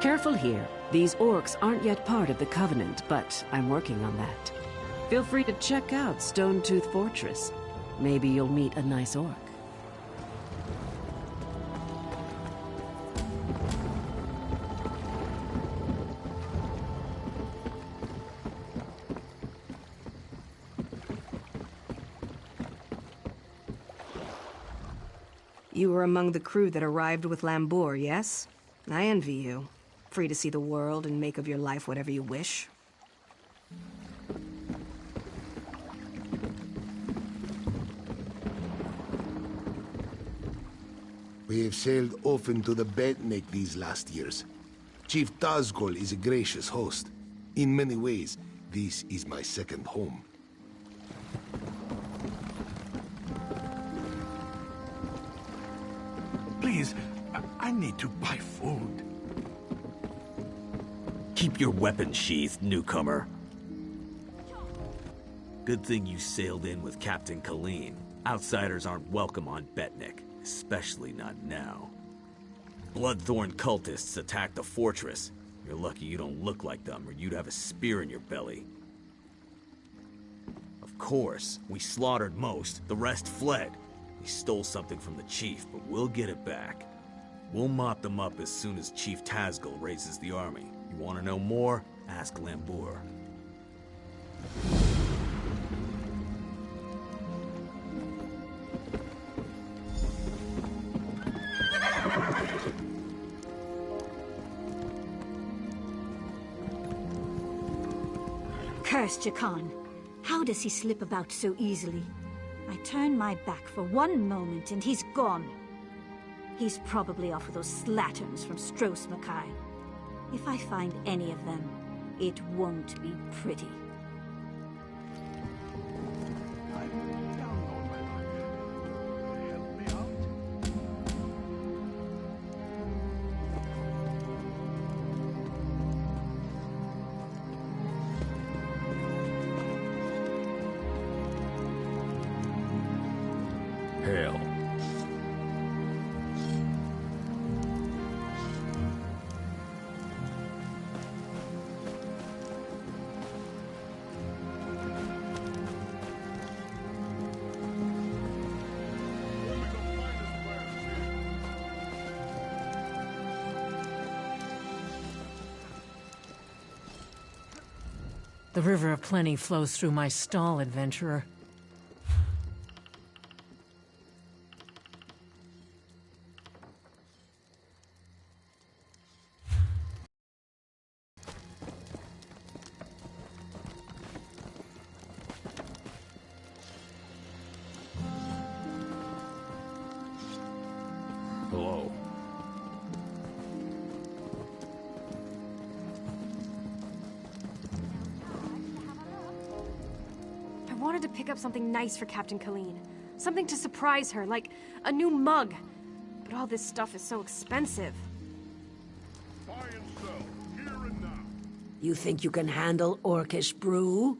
Careful here. These orcs aren't yet part of the Covenant, but I'm working on that. Feel free to check out Stonetooth Fortress. Maybe you'll meet a nice orc. You were among the crew that arrived with Lambour, yes? I envy you. Free to see the world and make of your life whatever you wish. We have sailed often to the Betnik these last years. Chief Tazgol is a gracious host. In many ways, this is my second home. Please, I need to buy food. Keep your weapons sheathed, newcomer. Good thing you sailed in with Captain Colleen. Outsiders aren't welcome on Betnik, especially not now. Bloodthorn cultists attacked the fortress. You're lucky you don't look like them, or you'd have a spear in your belly. Of course, we slaughtered most, the rest fled. We stole something from the chief, but we'll get it back. We'll mop them up as soon as Chief Tazgol raises the army. You want to know more? Ask Lambour. Cursed Jakan. How does he slip about so easily? I turn my back for one moment and he's gone. He's probably off with those slatterns from Stros Makai. If I find any of them, it won't be pretty. Hail. The River of Plenty flows through my stall, adventurer. Hello. I wanted to pick up something nice for Captain Colleen. Something to surprise her, like a new mug. But all this stuff is so expensive. Buy and sell, here and now. You think you can handle orcish brew?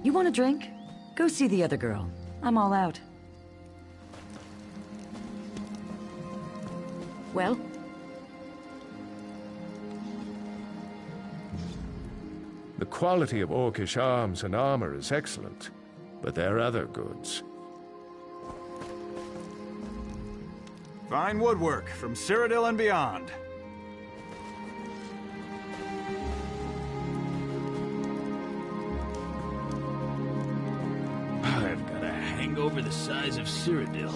You want a drink? Go see the other girl. I'm all out. Well? The quality of orcish arms and armor is excellent, but there are other goods. Fine woodwork from Cyrodiil and beyond. I've got a hangover the size of Cyrodiil.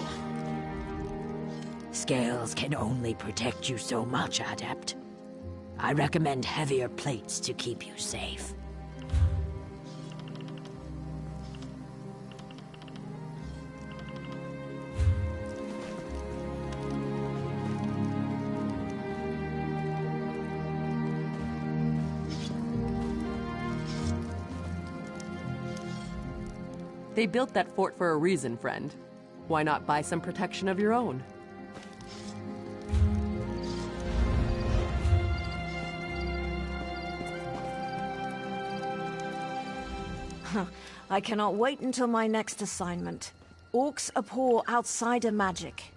Scales can only protect you so much, Adept. I recommend heavier plates to keep you safe. They built that fort for a reason, friend. Why not buy some protection of your own? I cannot wait until my next assignment. Orcs abhor outsider magic.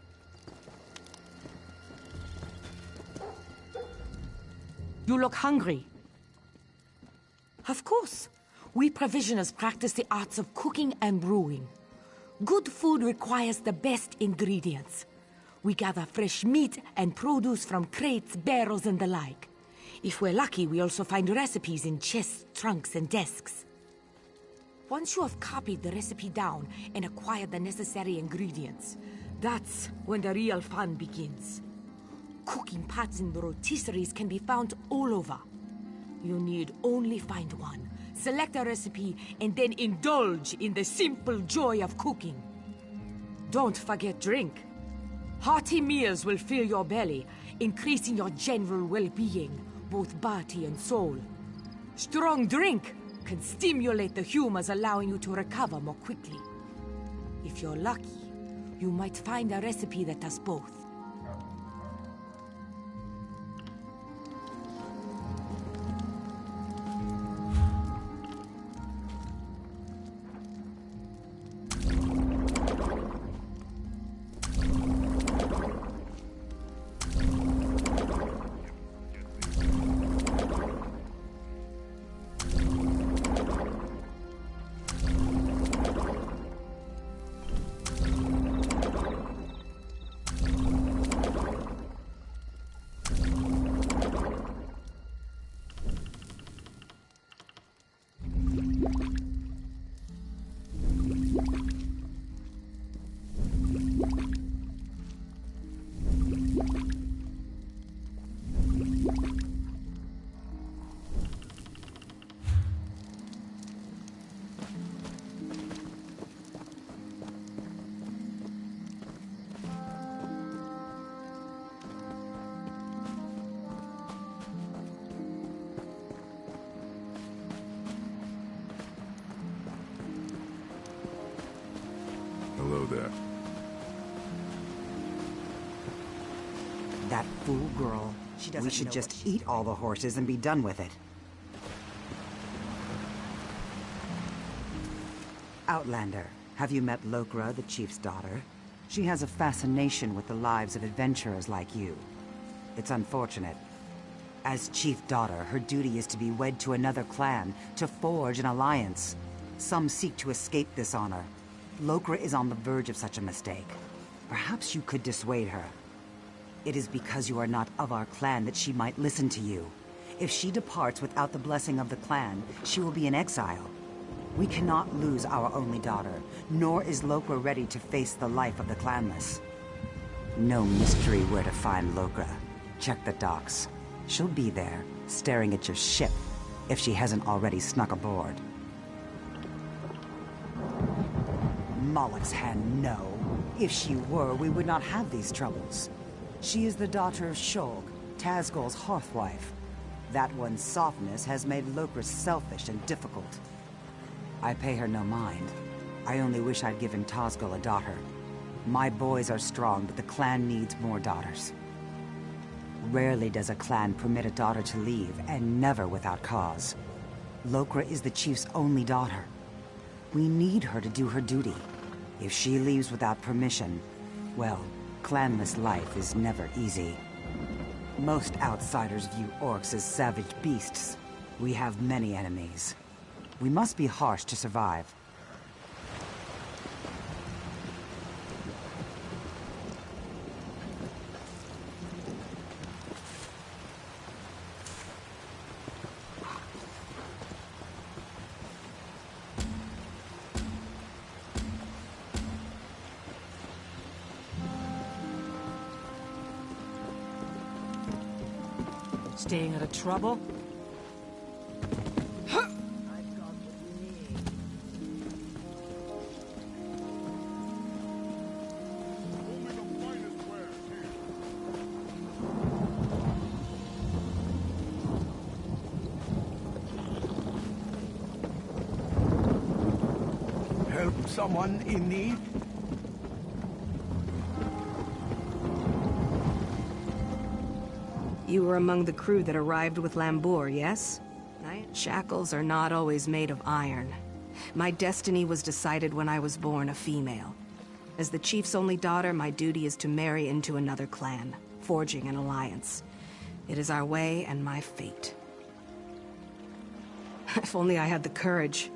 You look hungry. Of course. We provisioners practice the arts of cooking and brewing. Good food requires the best ingredients. We gather fresh meat and produce from crates, barrels, and the like. If we're lucky, we also find recipes in chests, trunks, and desks. Once you have copied the recipe down and acquired the necessary ingredients, that's when the real fun begins. Cooking pots and rotisseries can be found all over. You need only find one, select a recipe, and then indulge in the simple joy of cooking. Don't forget drink. Hearty meals will fill your belly, increasing your general well-being, both body and soul. Strong drink can stimulate the humors, allowing you to recover more quickly. If you're lucky, you might find a recipe that does both. Hello there. That fool girl. We should just eat all the horses and be done with it. Outlander, have you met Lokra, the chief's daughter? She has a fascination with the lives of adventurers like you. It's unfortunate. As chief daughter, her duty is to be wed to another clan, to forge an alliance. Some seek to escape this honor. Lokra is on the verge of such a mistake. Perhaps you could dissuade her. It is because you are not of our clan that she might listen to you. If she departs without the blessing of the clan, she will be in exile. We cannot lose our only daughter, nor is Lokra ready to face the life of the clanless. No mystery where to find Lokra. Check the docks. She'll be there, staring at your ship, if she hasn't already snuck aboard. Moloch's hand, no. If she were, we would not have these troubles. She is the daughter of Shulk, Tazgol's hearthwife. That one's softness has made Lokra selfish and difficult. I pay her no mind. I only wish I'd given Tazgol a daughter. My boys are strong, but the clan needs more daughters. Rarely does a clan permit a daughter to leave, and never without cause. Lokra is the chief's only daughter. We need her to do her duty. If she leaves without permission, well, clanless life is never easy. Most outsiders view orcs as savage beasts. We have many enemies. We must be harsh to survive. Staying out of trouble? Help someone in need? You were among the crew that arrived with Lambour, yes? Shackles are not always made of iron. My destiny was decided when I was born a female. As the chief's only daughter, my duty is to marry into another clan, forging an alliance. It is our way and my fate. If only I had the courage.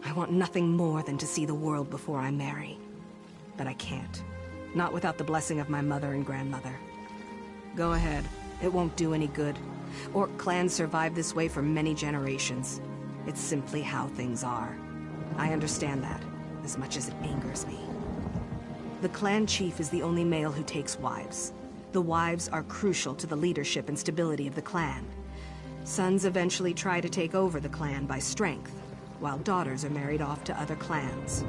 I want nothing more than to see the world before I marry. But I can't. Not without the blessing of my mother and grandmother. Go ahead. It won't do any good. Orc clans survive this way for many generations. It's simply how things are. I understand that, as much as it angers me. The clan chief is the only male who takes wives. The wives are crucial to the leadership and stability of the clan. Sons eventually try to take over the clan by strength, while daughters are married off to other clans.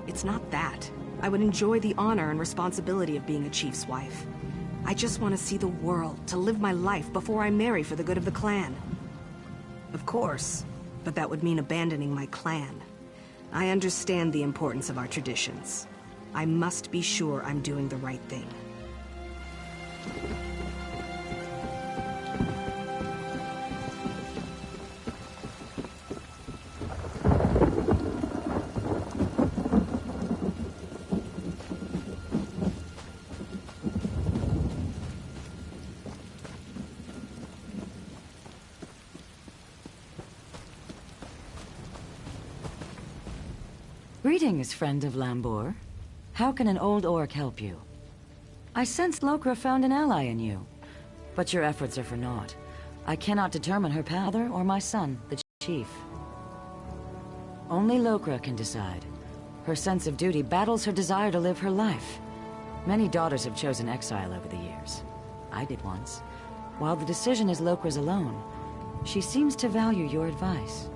It's not that. I would enjoy the honor and responsibility of being a chief's wife. I just want to see the world, to live my life before I marry for the good of the clan. Of course, but that would mean abandoning my clan. I understand the importance of our traditions. I must be sure I'm doing the right thing. Greetings, friend of Lambor. How can an old orc help you? I sense Lokra found an ally in you, but your efforts are for naught. I cannot determine her path or my son, the chief. Only Lokra can decide. Her sense of duty battles her desire to live her life. Many daughters have chosen exile over the years. I did once. While the decision is Lokra's alone, she seems to value your advice.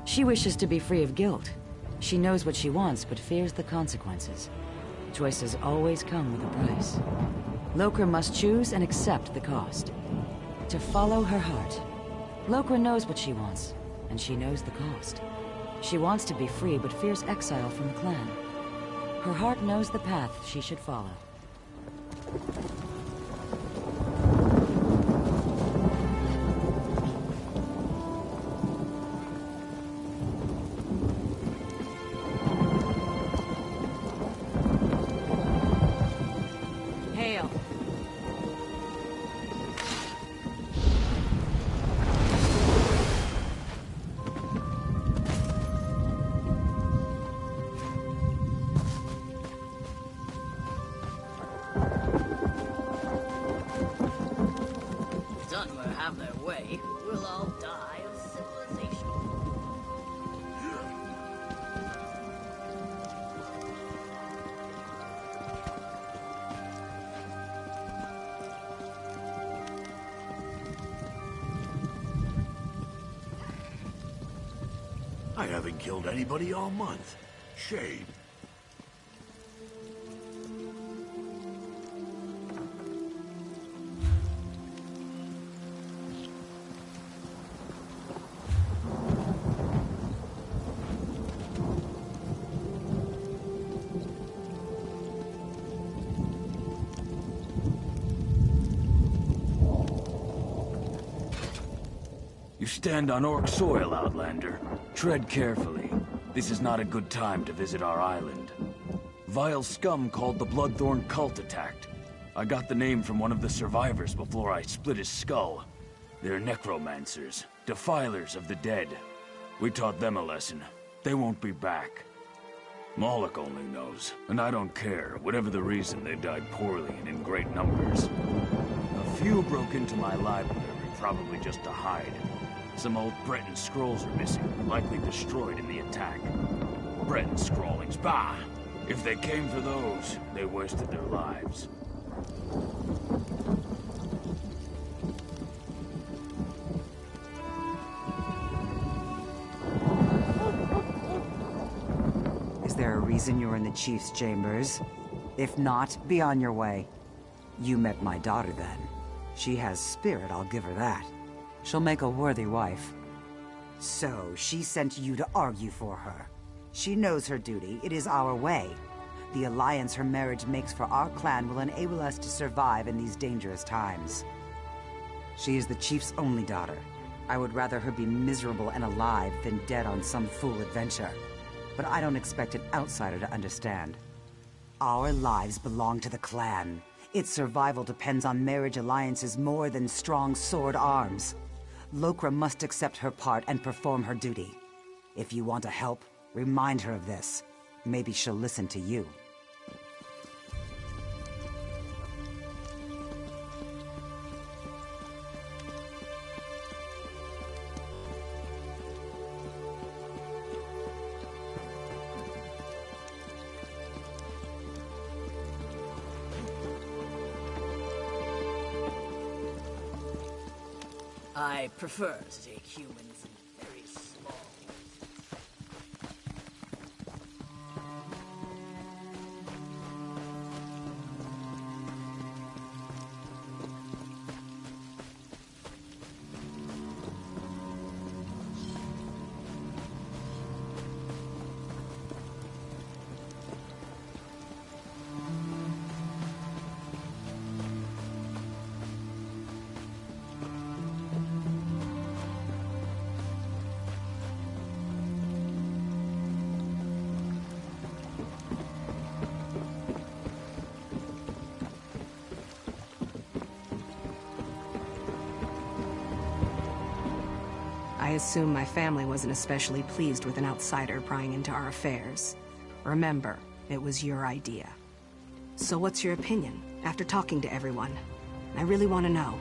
She wishes to be free of guilt. She knows what she wants, but fears the consequences. Choices always come with a price. Lokra must choose and accept the cost. To follow her heart. Lokra knows what she wants, and she knows the cost. She wants to be free, but fears exile from the clan. Her heart knows the path she should follow. I haven't killed anybody all month. Shame. You stand on Orc soil, Outlander. Tread carefully. This is not a good time to visit our island. Vile scum called the Bloodthorn cult attacked. I got the name from one of the survivors before I split his skull. They're necromancers, defilers of the dead. We taught them a lesson. They won't be back. Moloch only knows, and I don't care. Whatever the reason, they died poorly and in great numbers. A few broke into my library, probably just to hide. Some old Breton scrolls are missing, likely destroyed in the attack. Breton scrawlings, bah! If they came for those, they wasted their lives. Is there a reason you're in the Chief's chambers? If not, be on your way. You met my daughter then. She has spirit, I'll give her that. She'll make a worthy wife. So, she sent you to argue for her. She knows her duty. It is our way. The alliance her marriage makes for our clan will enable us to survive in these dangerous times. She is the Chief's only daughter. I would rather her be miserable and alive than dead on some fool adventure. But I don't expect an outsider to understand. Our lives belong to the clan. Its survival depends on marriage alliances more than strong sword arms. Lokra must accept her part and perform her duty. If you want to help, remind her of this. Maybe she'll listen to you. I prefer to take humans in very small. I assume my family wasn't especially pleased with an outsider prying into our affairs. Remember, it was your idea. So what's your opinion, after talking to everyone? I really want to know.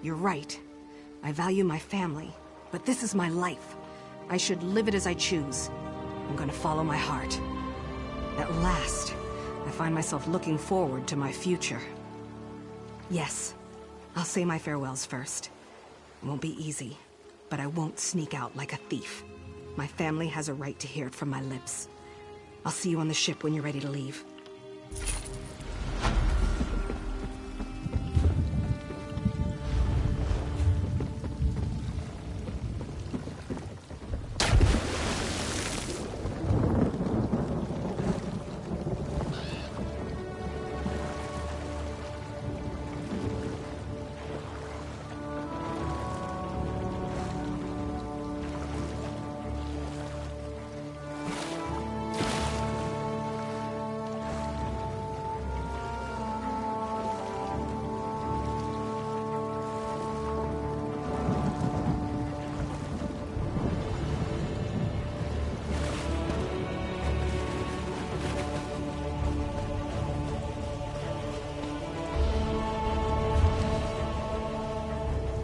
You're right. I value my family, but this is my life. I should live it as I choose. I'm gonna follow my heart. At last, I find myself looking forward to my future. Yes, I'll say my farewells first. It won't be easy, but I won't sneak out like a thief. My family has a right to hear it from my lips. I'll see you on the ship when you're ready to leave.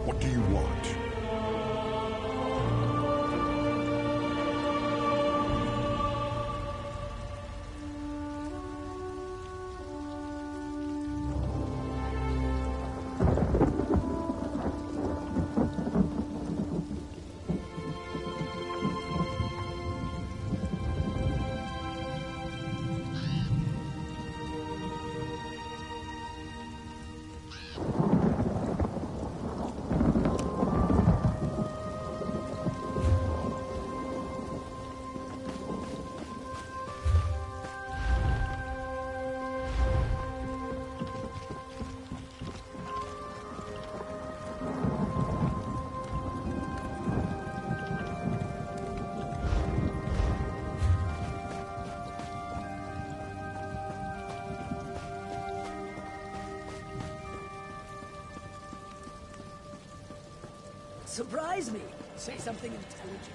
What do you want? Surprise me. Say something intelligent.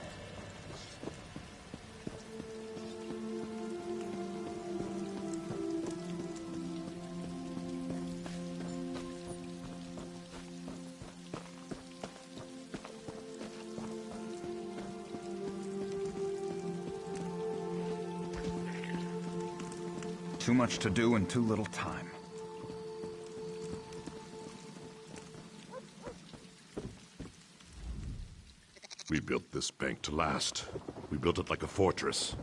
Too much to do and too little time. We built this bank to last. We built it like a fortress.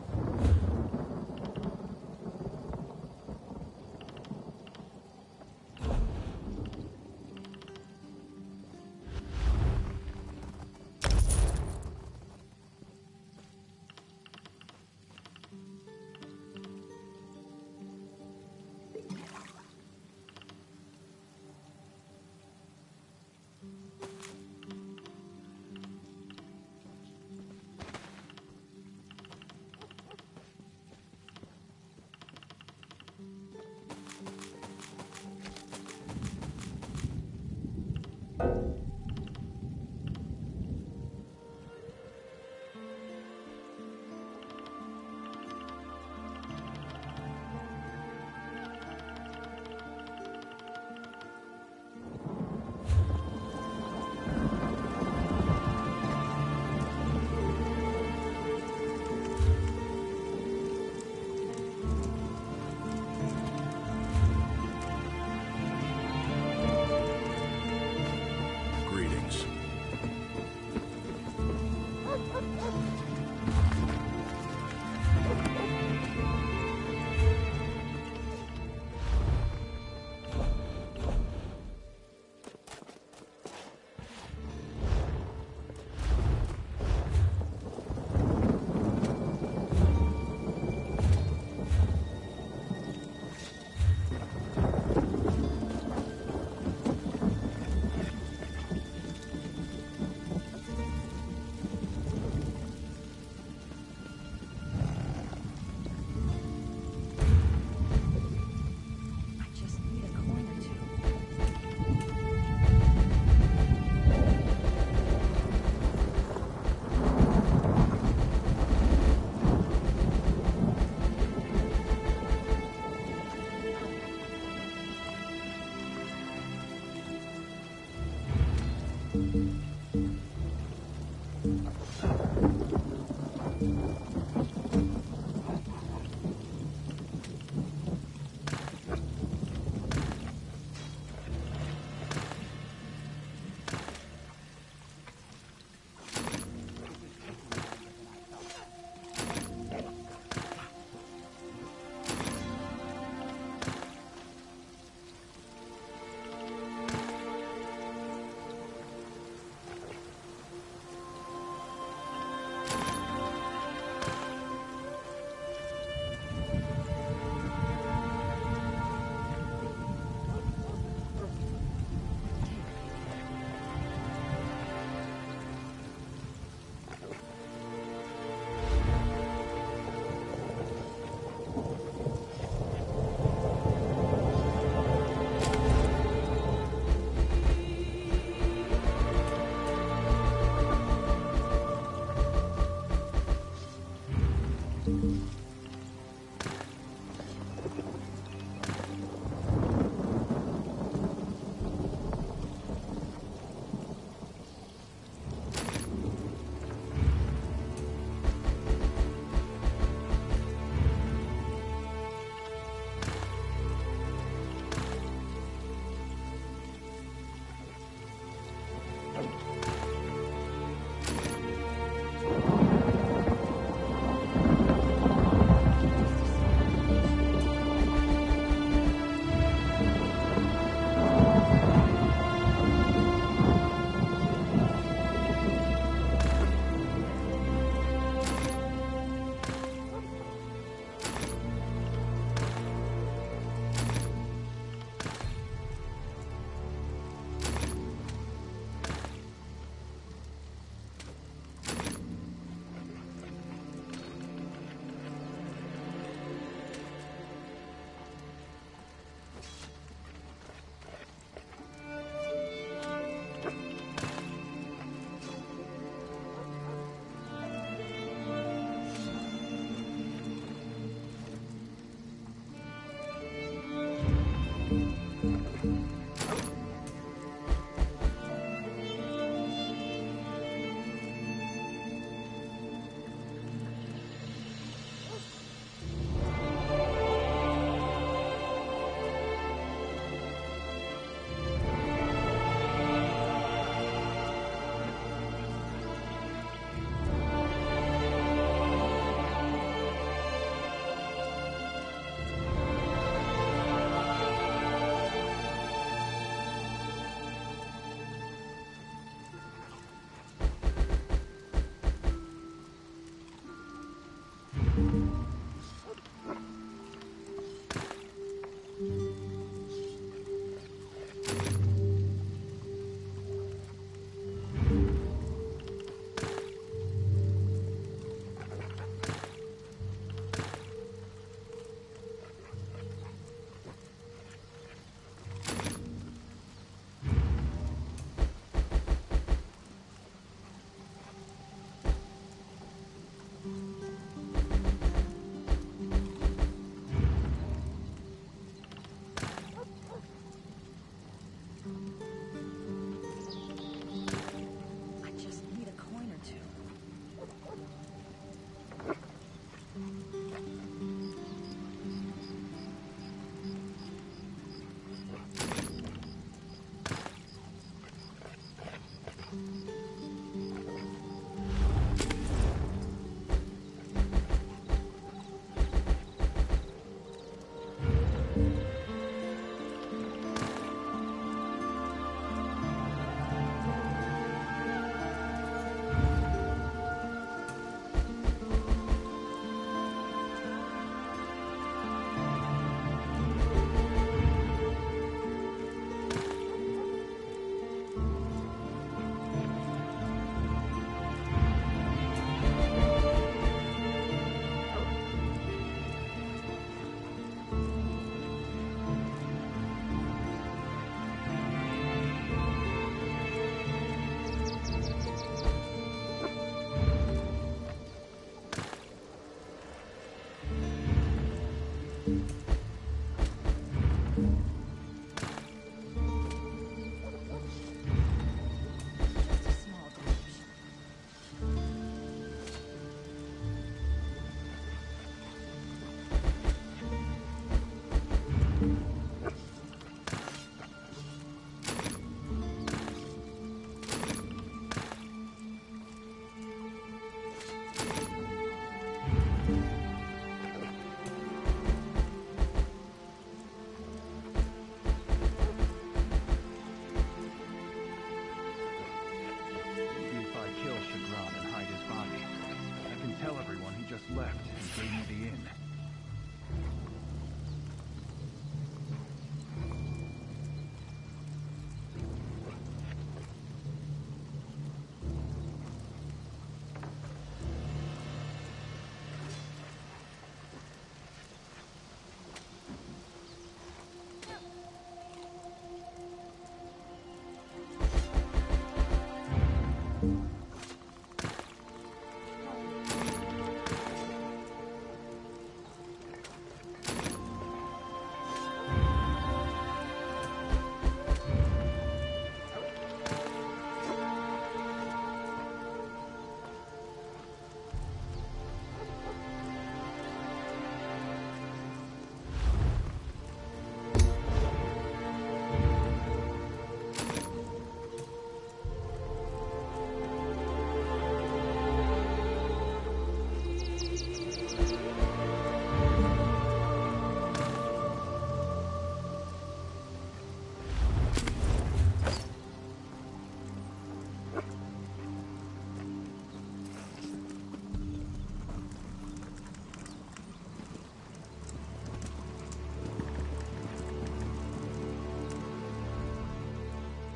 just left and gave me the inn.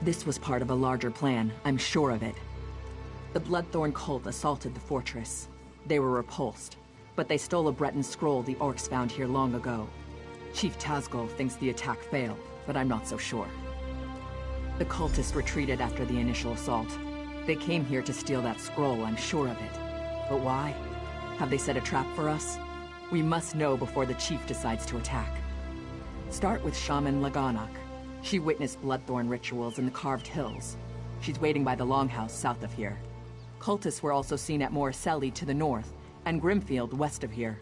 This was part of a larger plan, I'm sure of it. The Bloodthorn cult assaulted the fortress. They were repulsed, but they stole a Breton scroll the orcs found here long ago. Chief Tazgol thinks the attack failed, but I'm not so sure. The cultists retreated after the initial assault. They came here to steal that scroll, I'm sure of it. But why? Have they set a trap for us? We must know before the chief decides to attack. Start with Shaman Laganak. She witnessed Bloodthorn rituals in the Carved Hills. She's waiting by the Longhouse south of here. Cultists were also seen at Morriselli to the north, and Grimfield west of here.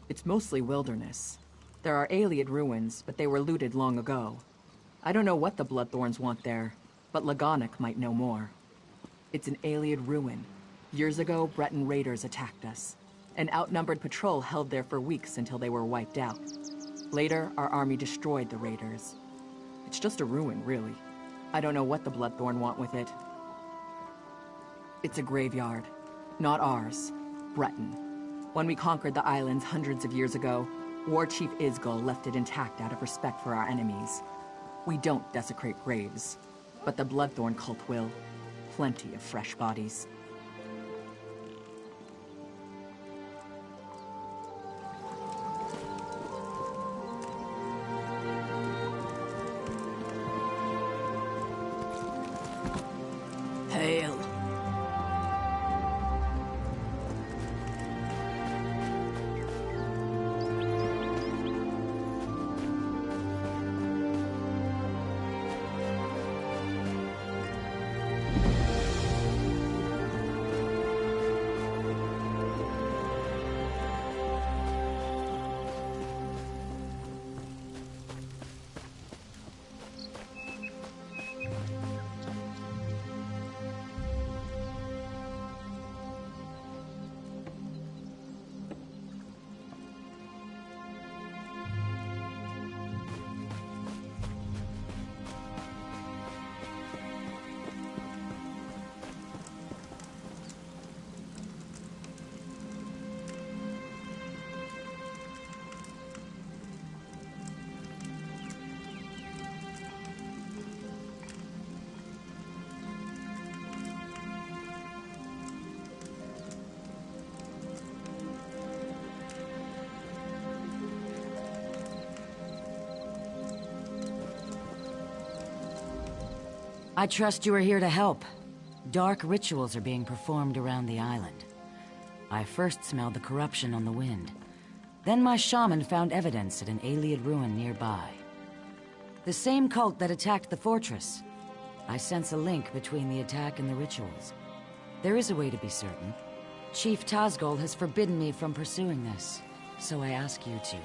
It's mostly wilderness. There are Ayleid ruins, but they were looted long ago. I don't know what the Bloodthorns want there, but Laganak might know more. It's an Ayleid ruin. Years ago, Breton raiders attacked us. An outnumbered patrol held there for weeks until they were wiped out. Later, our army destroyed the raiders. It's just a ruin, really. I don't know what the Bloodthorn want with it. It's a graveyard. Not ours. Breton. When we conquered the islands hundreds of years ago, War Chief Isgol left it intact out of respect for our enemies. We don't desecrate graves, but the Bloodthorn cult will. Plenty of fresh bodies. Hail. I trust you are here to help. Dark rituals are being performed around the island. I first smelled the corruption on the wind. Then my shaman found evidence at an Ayleid ruin nearby. The same cult that attacked the fortress. I sense a link between the attack and the rituals. There is a way to be certain. Chief Tazgol has forbidden me from pursuing this, so I ask you to.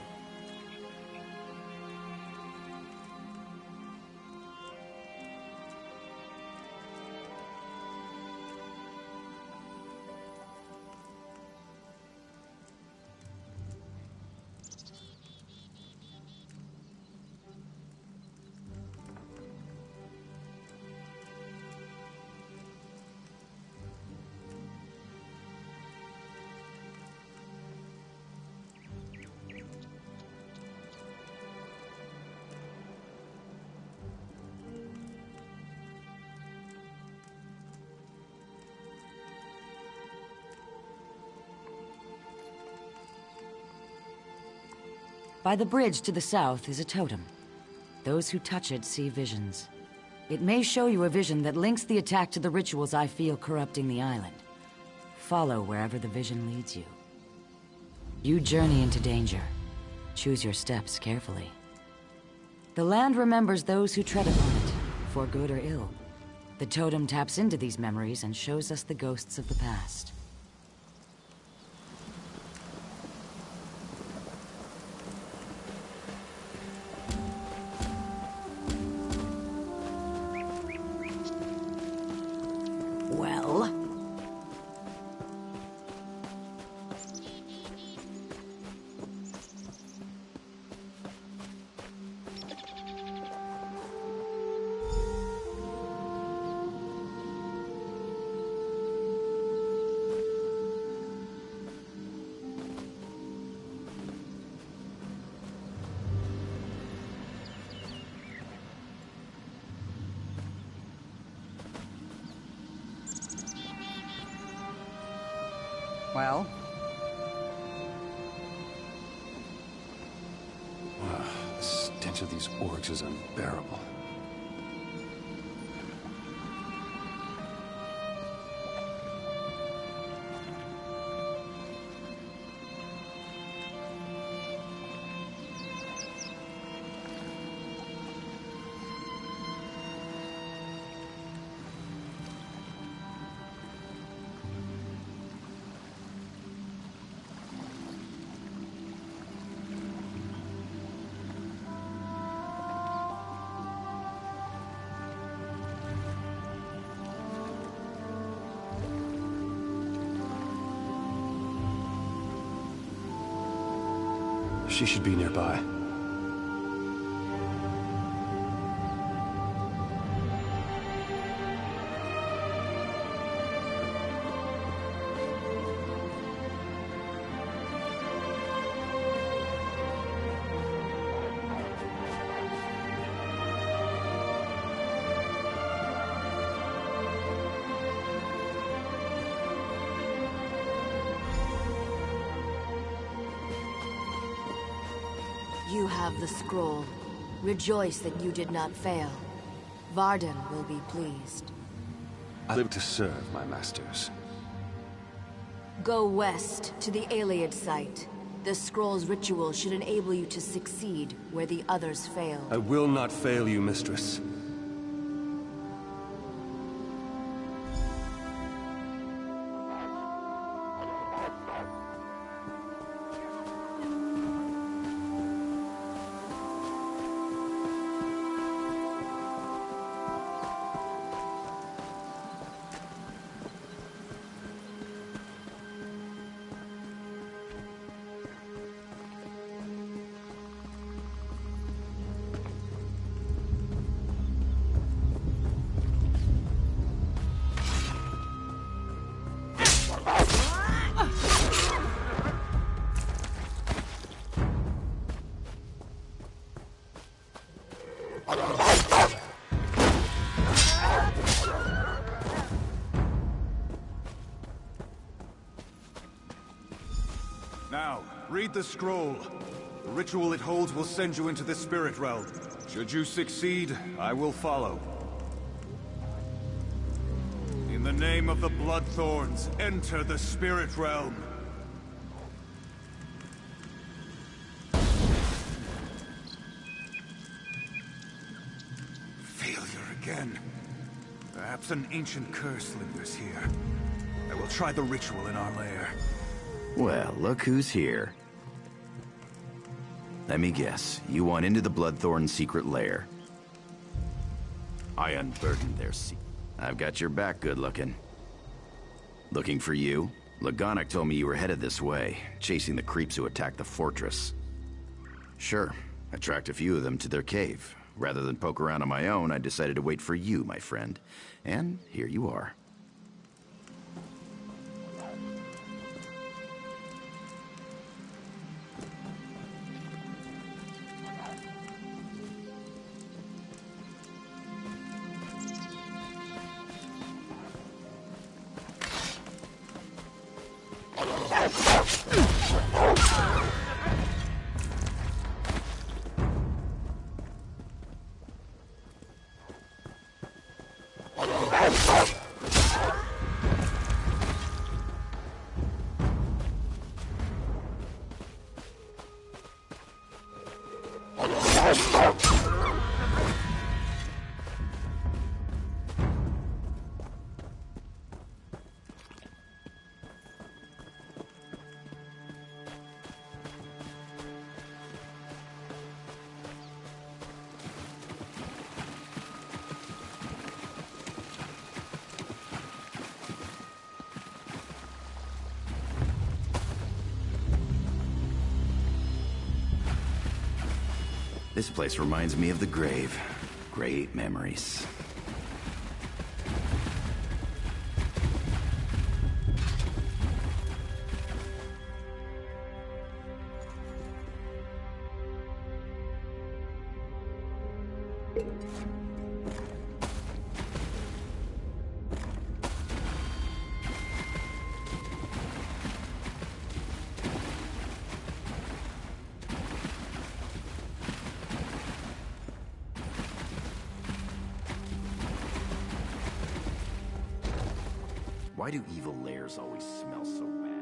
By the bridge to the south is a totem. Those who touch it see visions. It may show you a vision that links the attack to the rituals I feel corrupting the island. Follow wherever the vision leads you. You journey into danger. Choose your steps carefully. The land remembers those who tread upon it, for good or ill. The totem taps into these memories and shows us the ghosts of the past. Well? Well? The stench of these orcs is unbearable. She should be nearby. You have the scroll. Rejoice that you did not fail. Varden will be pleased. I live to serve my masters. Go west to the Iliad site. The scroll's ritual should enable you to succeed where the others fail. I will not fail you, mistress. Now, read the scroll. The ritual it holds will send you into the spirit realm. Should you succeed, I will follow. In the name of the Bloodthorns, enter the spirit realm. Failure again. Perhaps an ancient curse lingers here. I will try the ritual in our lair. Well, look who's here. Let me guess, you want into the Bloodthorn secret lair. I unburdened their secret. I've got your back, good looking. Looking for you? Lagonic told me you were headed this way, chasing the creeps who attacked the fortress. Sure, I tracked a few of them to their cave. Rather than poke around on my own, I decided to wait for you, my friend. And here you are. This place reminds me of the grave. Great memories. Why do evil lairs always smell so bad?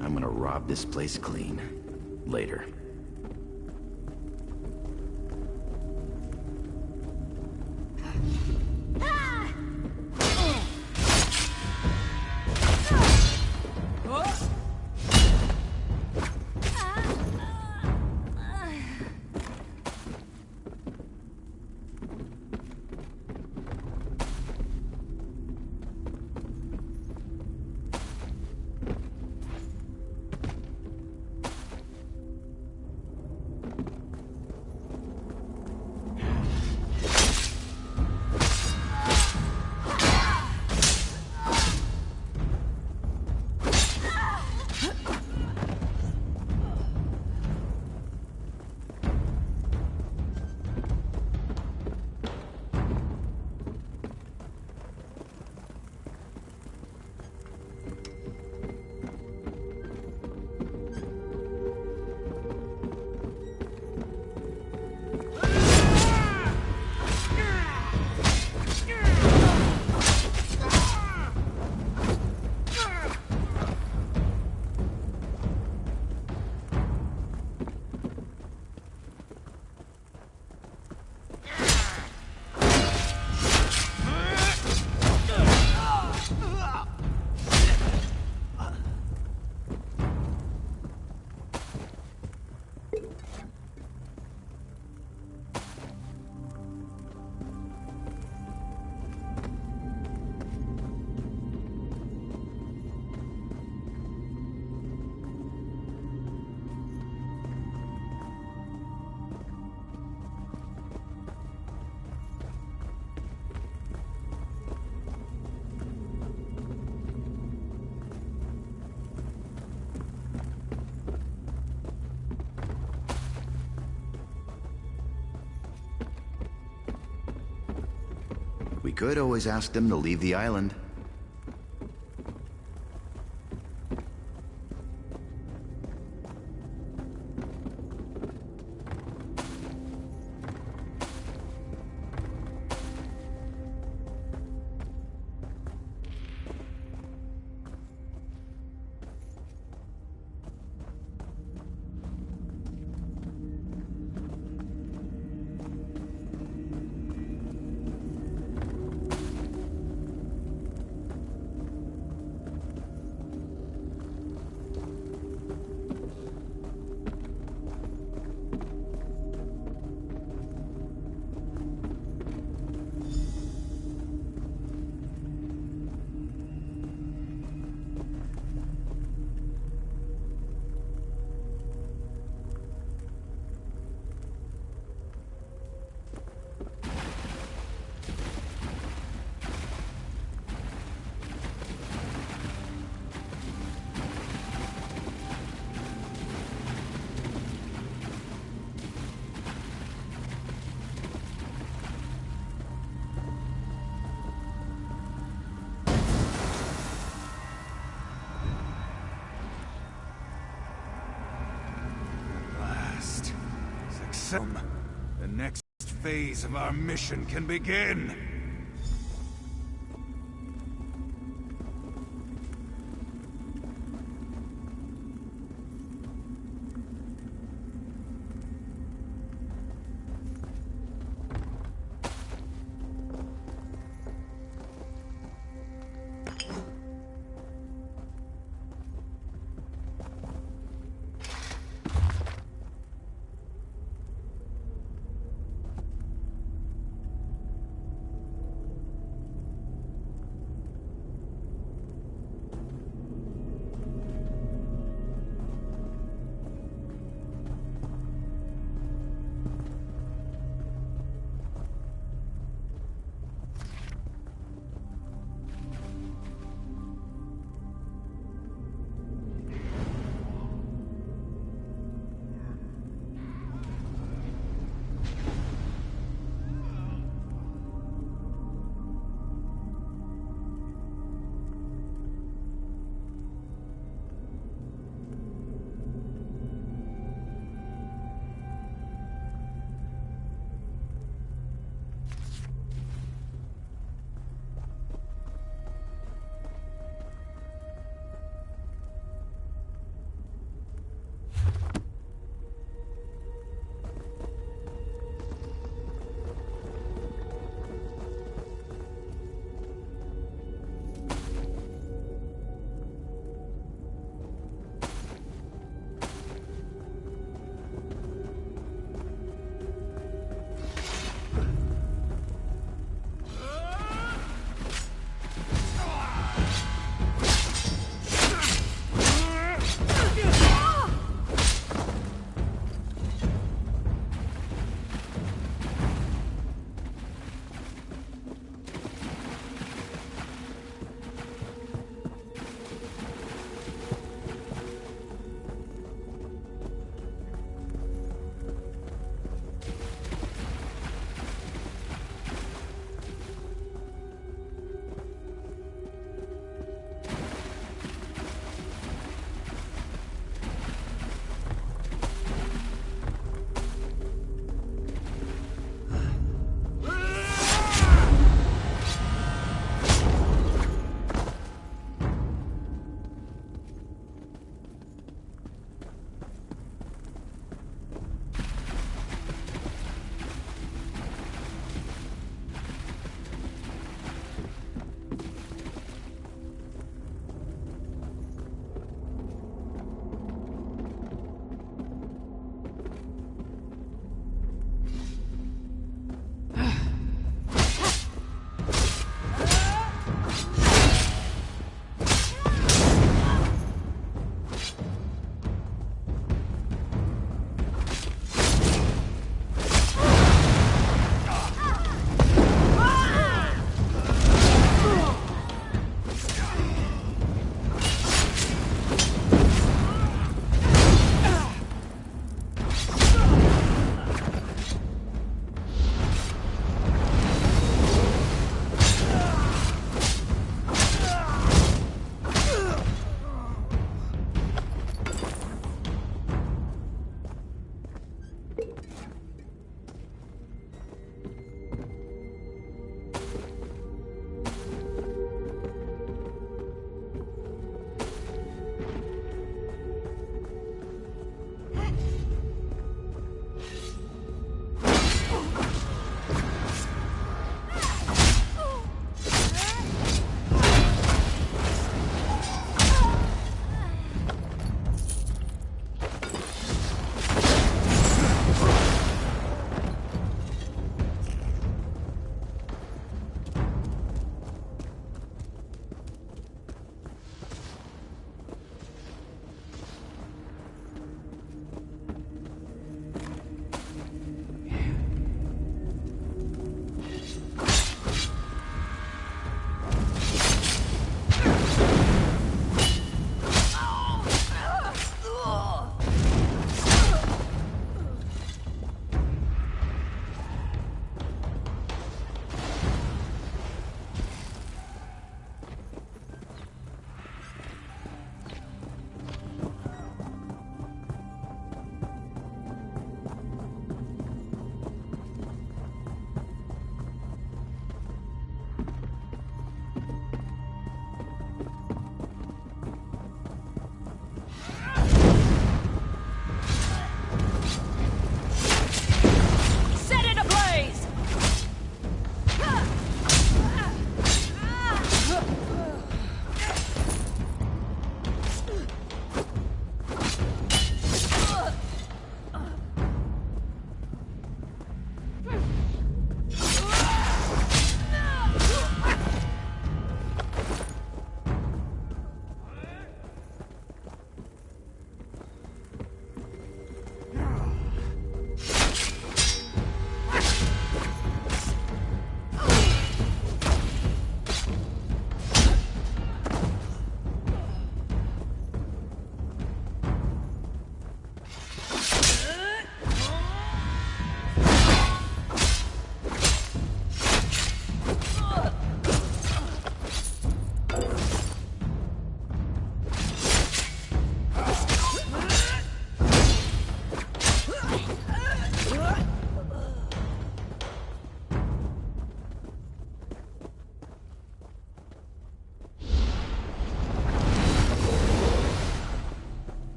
I'm gonna rob this place clean. Later. We could always ask them to leave the island. The next phase of our mission can begin.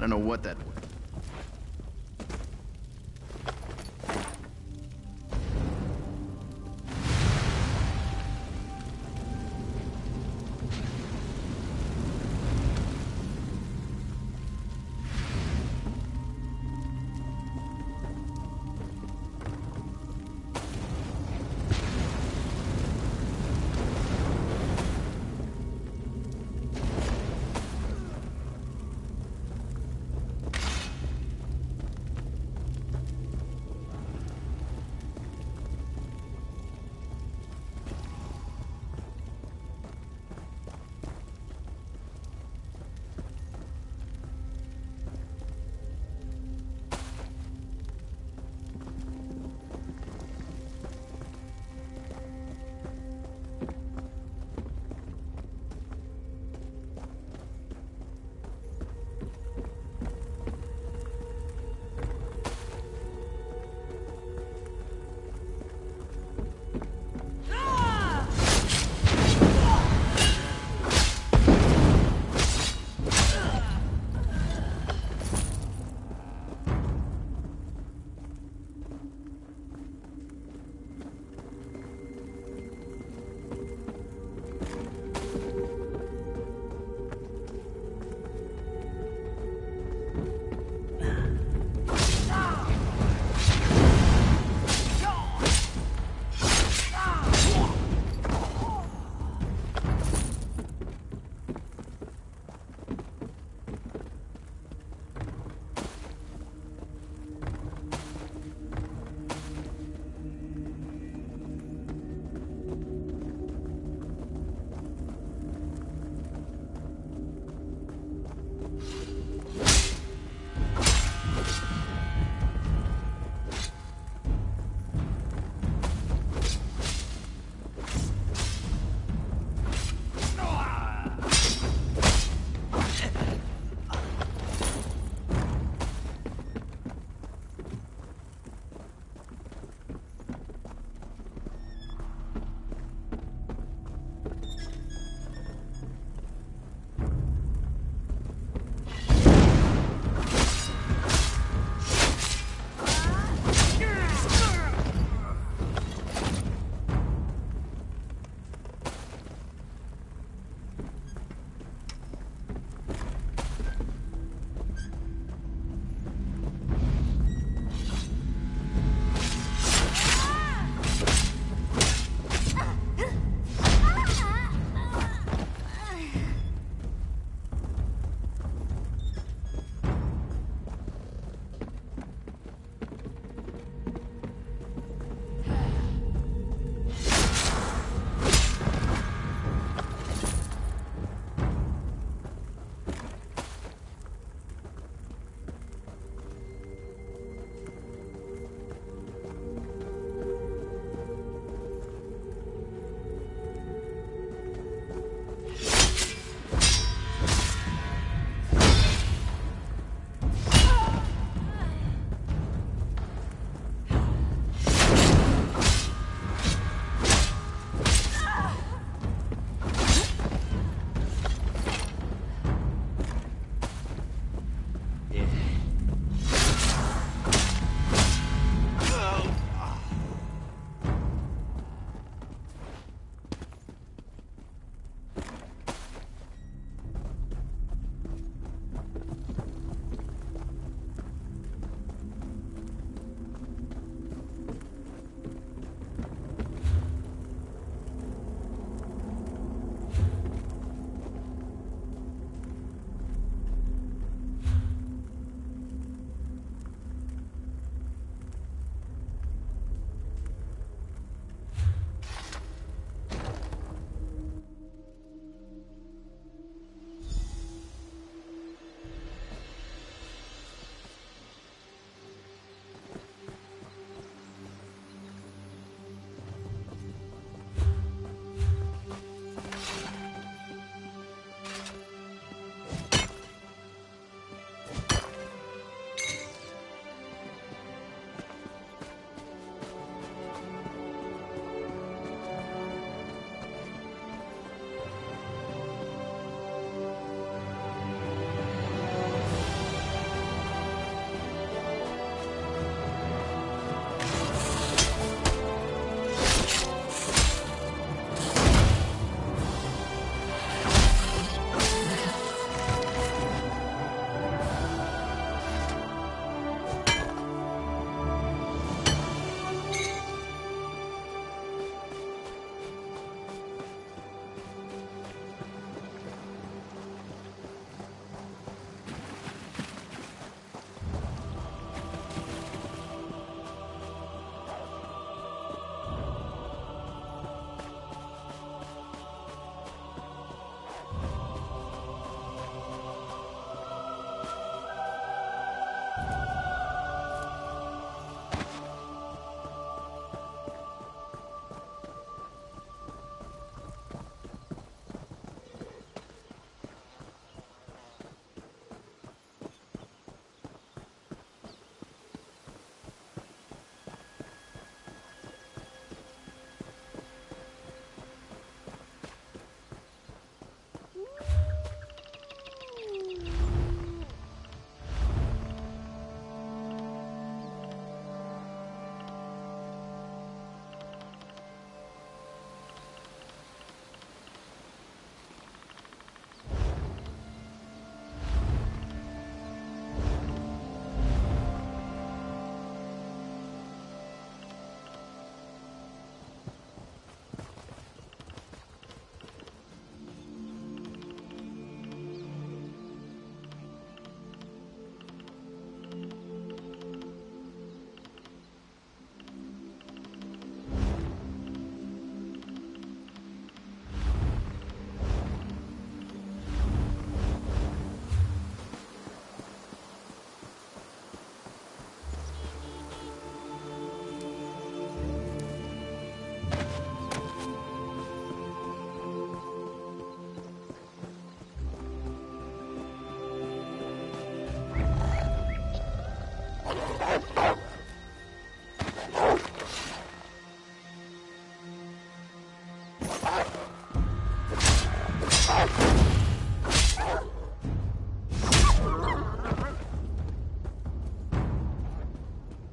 don't know what that...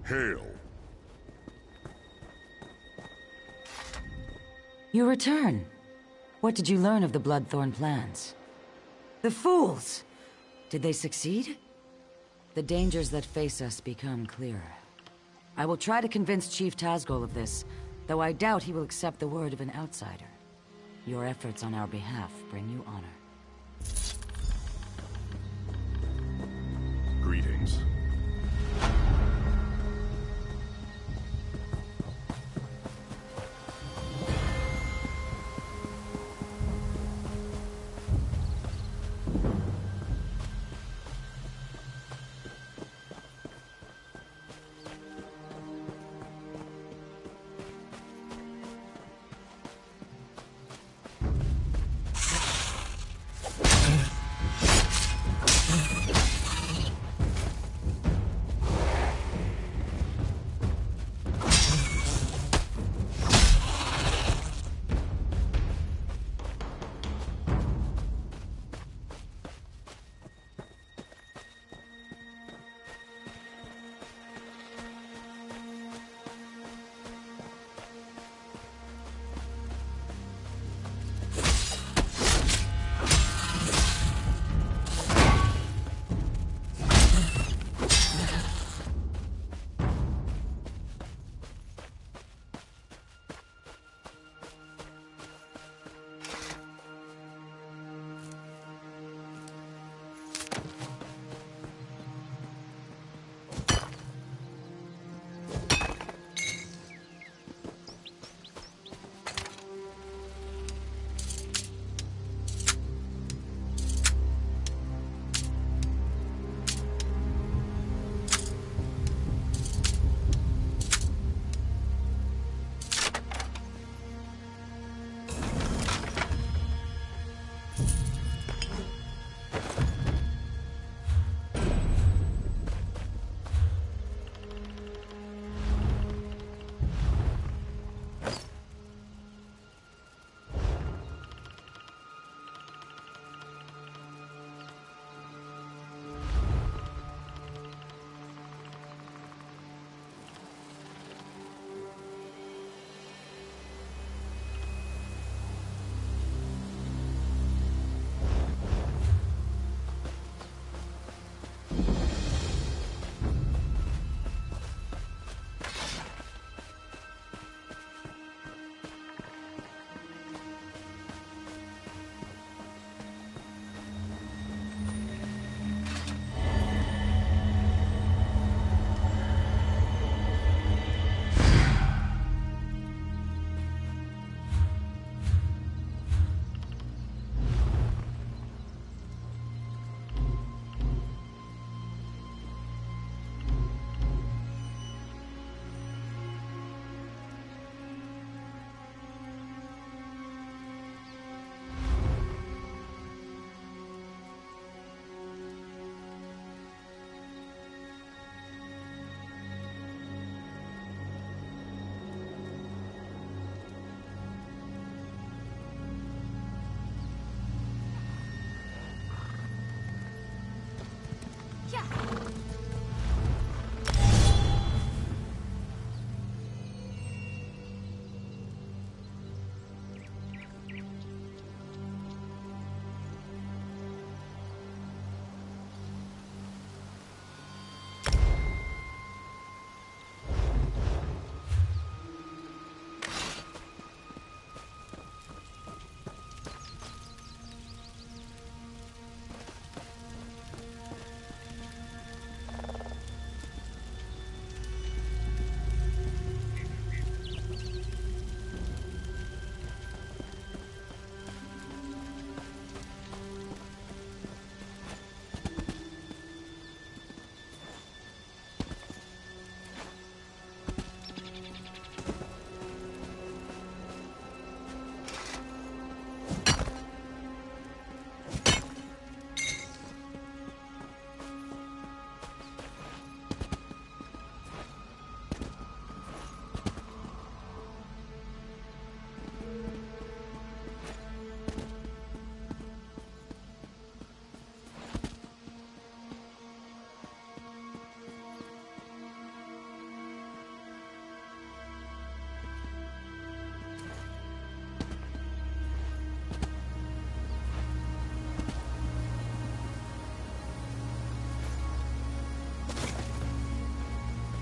Hail. You return. What did you learn of the Bloodthorn plans? The fools! Did they succeed? The dangers that face us become clearer. I will try to convince Chief Tazgol of this, though I doubt he will accept the word of an outsider. Your efforts on our behalf bring you honor. Greetings.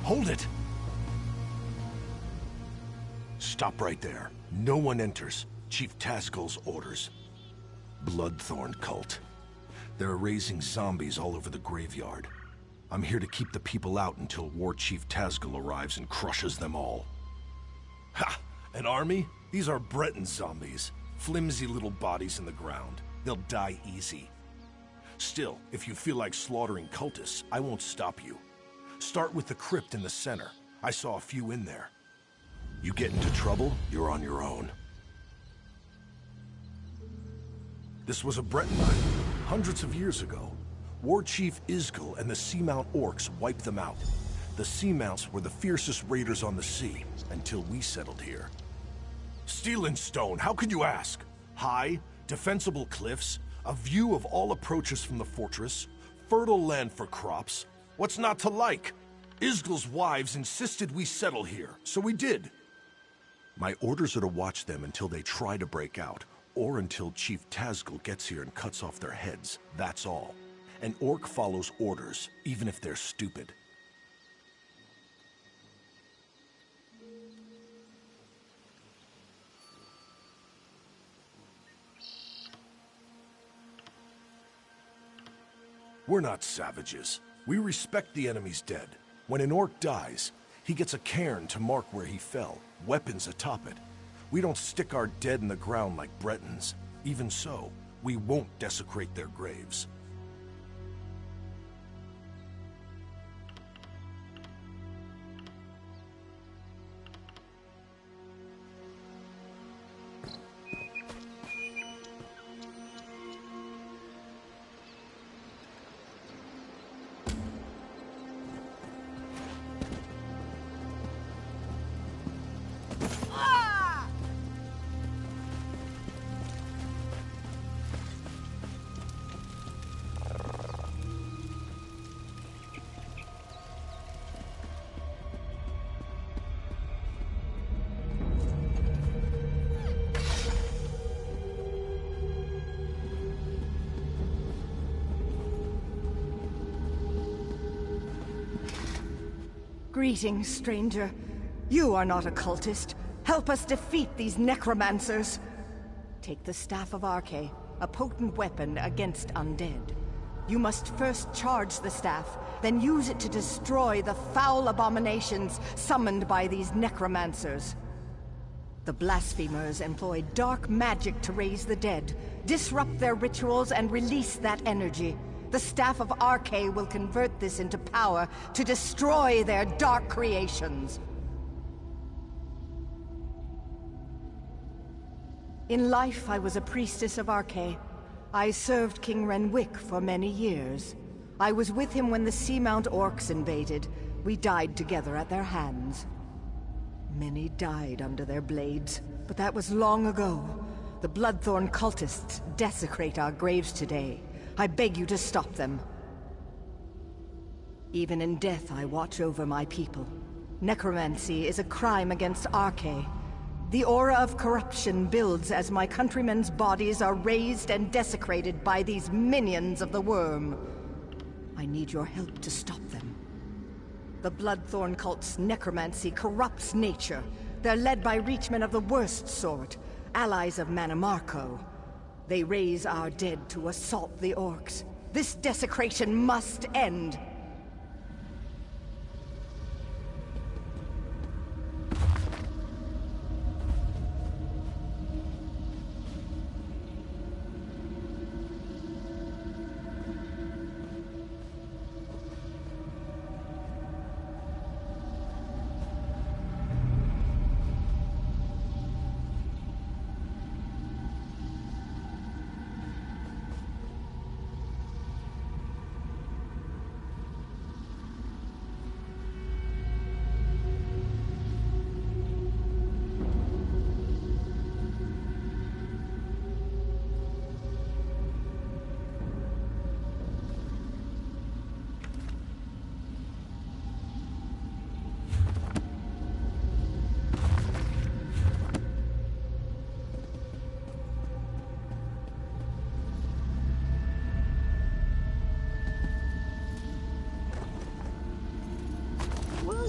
Hold it! Stop right there. No one enters. Chief Tazgol's orders. Bloodthorn cult. They're raising zombies all over the graveyard. I'm here to keep the people out until War Chief Tazgol arrives and crushes them all. Ha! An army? These are Breton zombies. Flimsy little bodies in the ground. They'll die easy. Still, if you feel like slaughtering cultists, I won't stop you. Start with the crypt in the center. I saw a few in there. You get into trouble, you're on your own. This was a Breton island, hundreds of years ago. War Chief Isgil and the Seamount Orcs wiped them out. The Seamounts were the fiercest raiders on the sea, until we settled here. Steel and stone, how could you ask? High, defensible cliffs, a view of all approaches from the fortress, fertile land for crops. What's not to like? Isgil's wives insisted we settle here, so we did. My orders are to watch them until they try to break out, or until Chief Tazgol gets here and cuts off their heads, that's all. An orc follows orders, even if they're stupid. We're not savages. We respect the enemy's dead. When an orc dies, he gets a cairn to mark where he fell, weapons atop it. We don't stick our dead in the ground like Bretons. Even so, we won't desecrate their graves. Greetings, stranger. You are not a cultist. Help us defeat these necromancers. Take the Staff of Arkay, a potent weapon against undead. You must first charge the staff, then use it to destroy the foul abominations summoned by these necromancers. The blasphemers employ dark magic to raise the dead, disrupt their rituals, and release that energy. The Staff of Arkay will convert this into power to destroy their dark creations. In life, I was a priestess of Arkay. I served King Renwick for many years. I was with him when the Seamount Orcs invaded. We died together at their hands. Many died under their blades, but that was long ago. The Bloodthorn cultists desecrate our graves today. I beg you to stop them. Even in death, I watch over my people. Necromancy is a crime against Arkay. The aura of corruption builds as my countrymen's bodies are raised and desecrated by these minions of the worm. I need your help to stop them. The Bloodthorn cult's necromancy corrupts nature. They're led by reachmen of the worst sort, allies of Mannimarco. They raise our dead to assault the orcs. This desecration must end.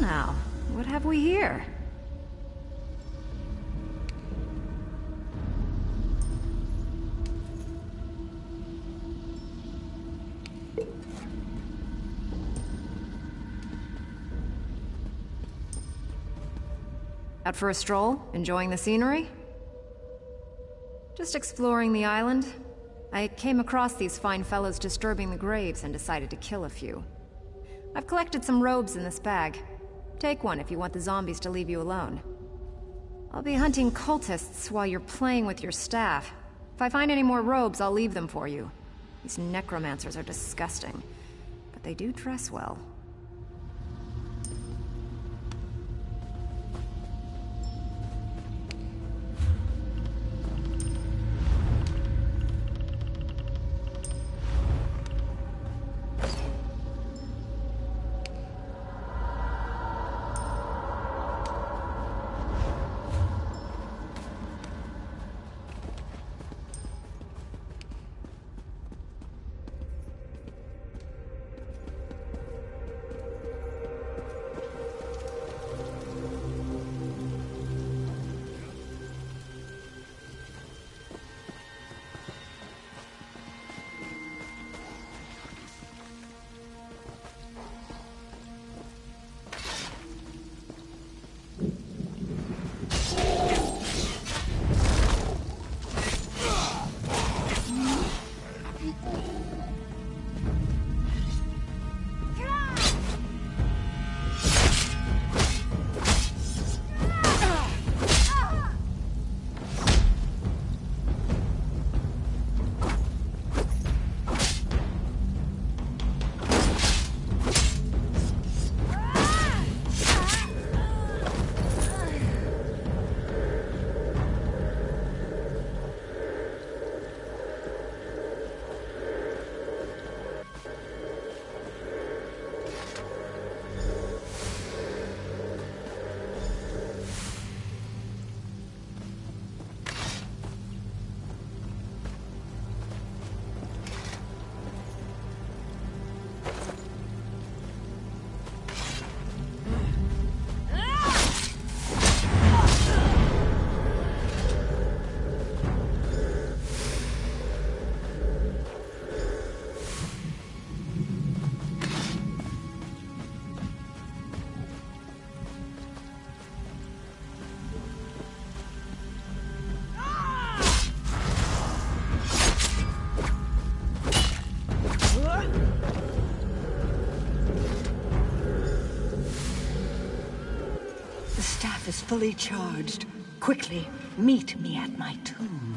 Now, what have we here? Out for a stroll? Enjoying the scenery? Just exploring the island. I came across these fine fellows disturbing the graves and decided to kill a few. I've collected some robes in this bag. Take one if you want the zombies to leave you alone. I'll be hunting cultists while you're playing with your staff. If I find any more robes, I'll leave them for you. These necromancers are disgusting, but they do dress well. Is fully charged. Quickly, meet me at my tomb.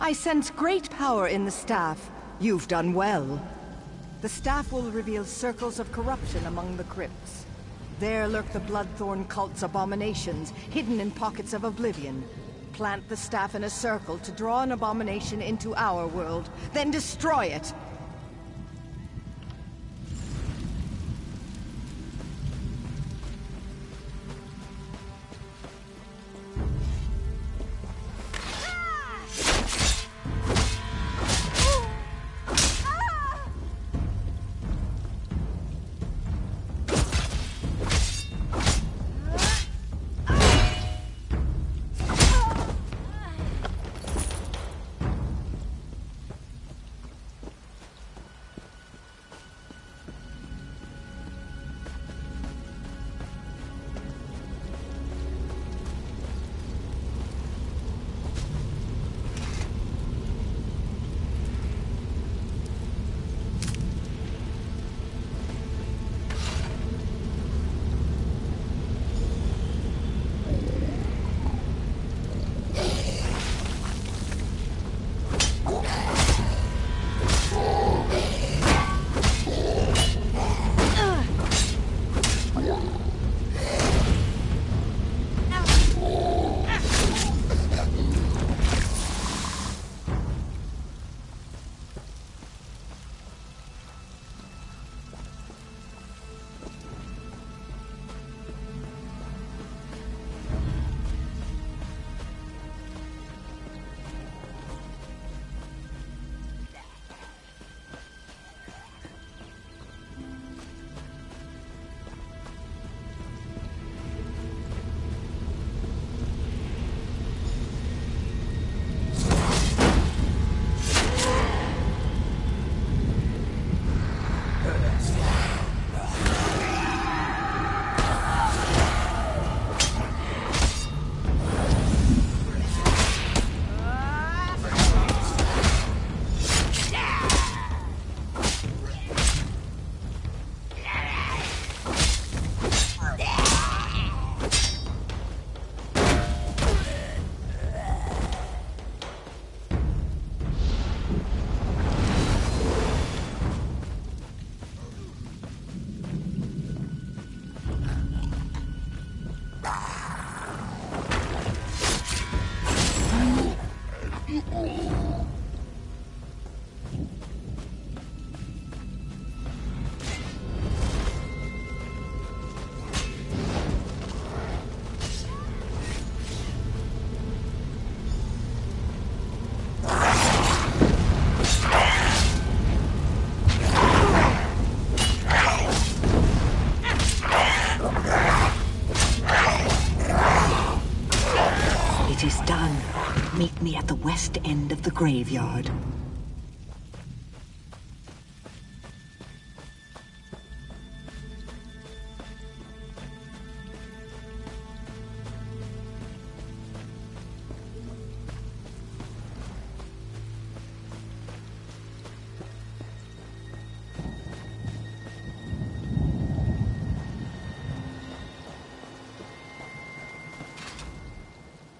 I sense great power in the staff. You've done well. The staff will reveal circles of corruption among the crypts. There lurk the Bloodthorn cult's abominations, hidden in pockets of oblivion. Plant the staff in a circle to draw an abomination into our world, then destroy it! It is done. Meet me at the west end of the graveyard.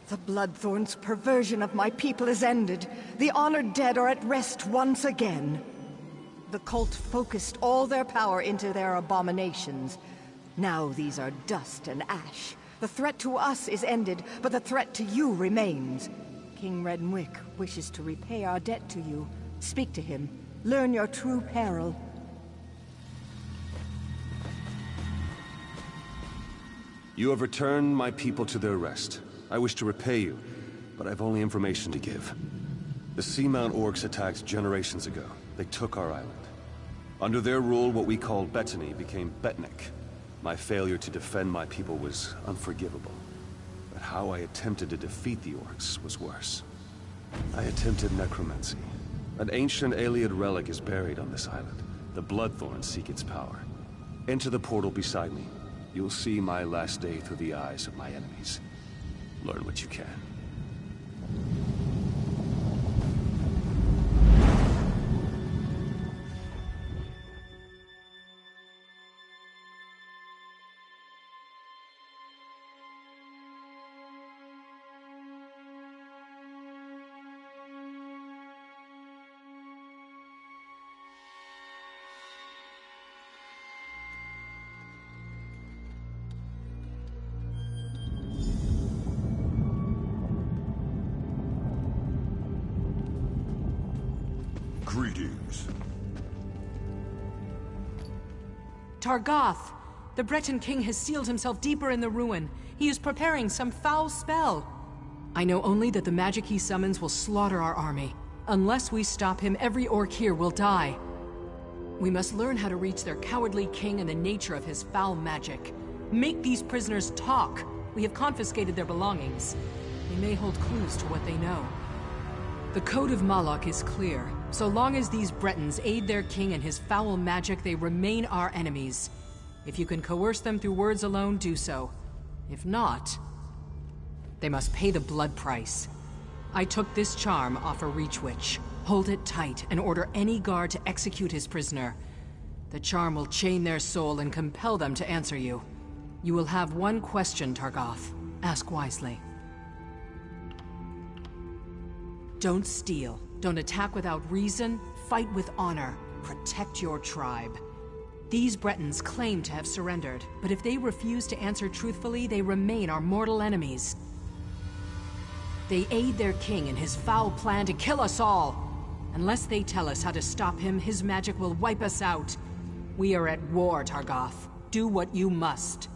The Bloodthorn's perversion of my people is ended. The honored dead are at rest once again. The cult focused all their power into their abominations. Now these are dust and ash. The threat to us is ended, but the threat to you remains. King Reddenwick wishes to repay our debt to you. Speak to him. Learn your true peril. You have returned my people to their rest. I wish to repay you, but I've only information to give. The Seamount Orcs attacked generations ago. They took our island. Under their rule, what we called Bettany became Betnik. My failure to defend my people was unforgivable. But how I attempted to defeat the Orcs was worse. I attempted necromancy. An ancient Ayleid relic is buried on this island. The Bloodthorn seek its power. Enter the portal beside me. You'll see my last day through the eyes of my enemies. Learn what you can. Greetings. Targoth! The Breton king has sealed himself deeper in the ruin. He is preparing some foul spell. I know only that the magic he summons will slaughter our army. Unless we stop him, every orc here will die. We must learn how to reach their cowardly king and the nature of his foul magic. Make these prisoners talk. We have confiscated their belongings. They may hold clues to what they know. The Code of Malok is clear. So long as these Bretons aid their king and his foul magic, they remain our enemies. If you can coerce them through words alone, do so. If not, they must pay the blood price. I took this charm off a Reach Witch. Hold it tight and order any guard to execute his prisoner. The charm will chain their soul and compel them to answer you. You will have one question, Targoth. Ask wisely. Don't steal. Don't attack without reason. Fight with honor. Protect your tribe. These Bretons claim to have surrendered, but if they refuse to answer truthfully, they remain our mortal enemies. They aid their king in his foul plan to kill us all. Unless they tell us how to stop him, his magic will wipe us out. We are at war, Targoth. Do what you must.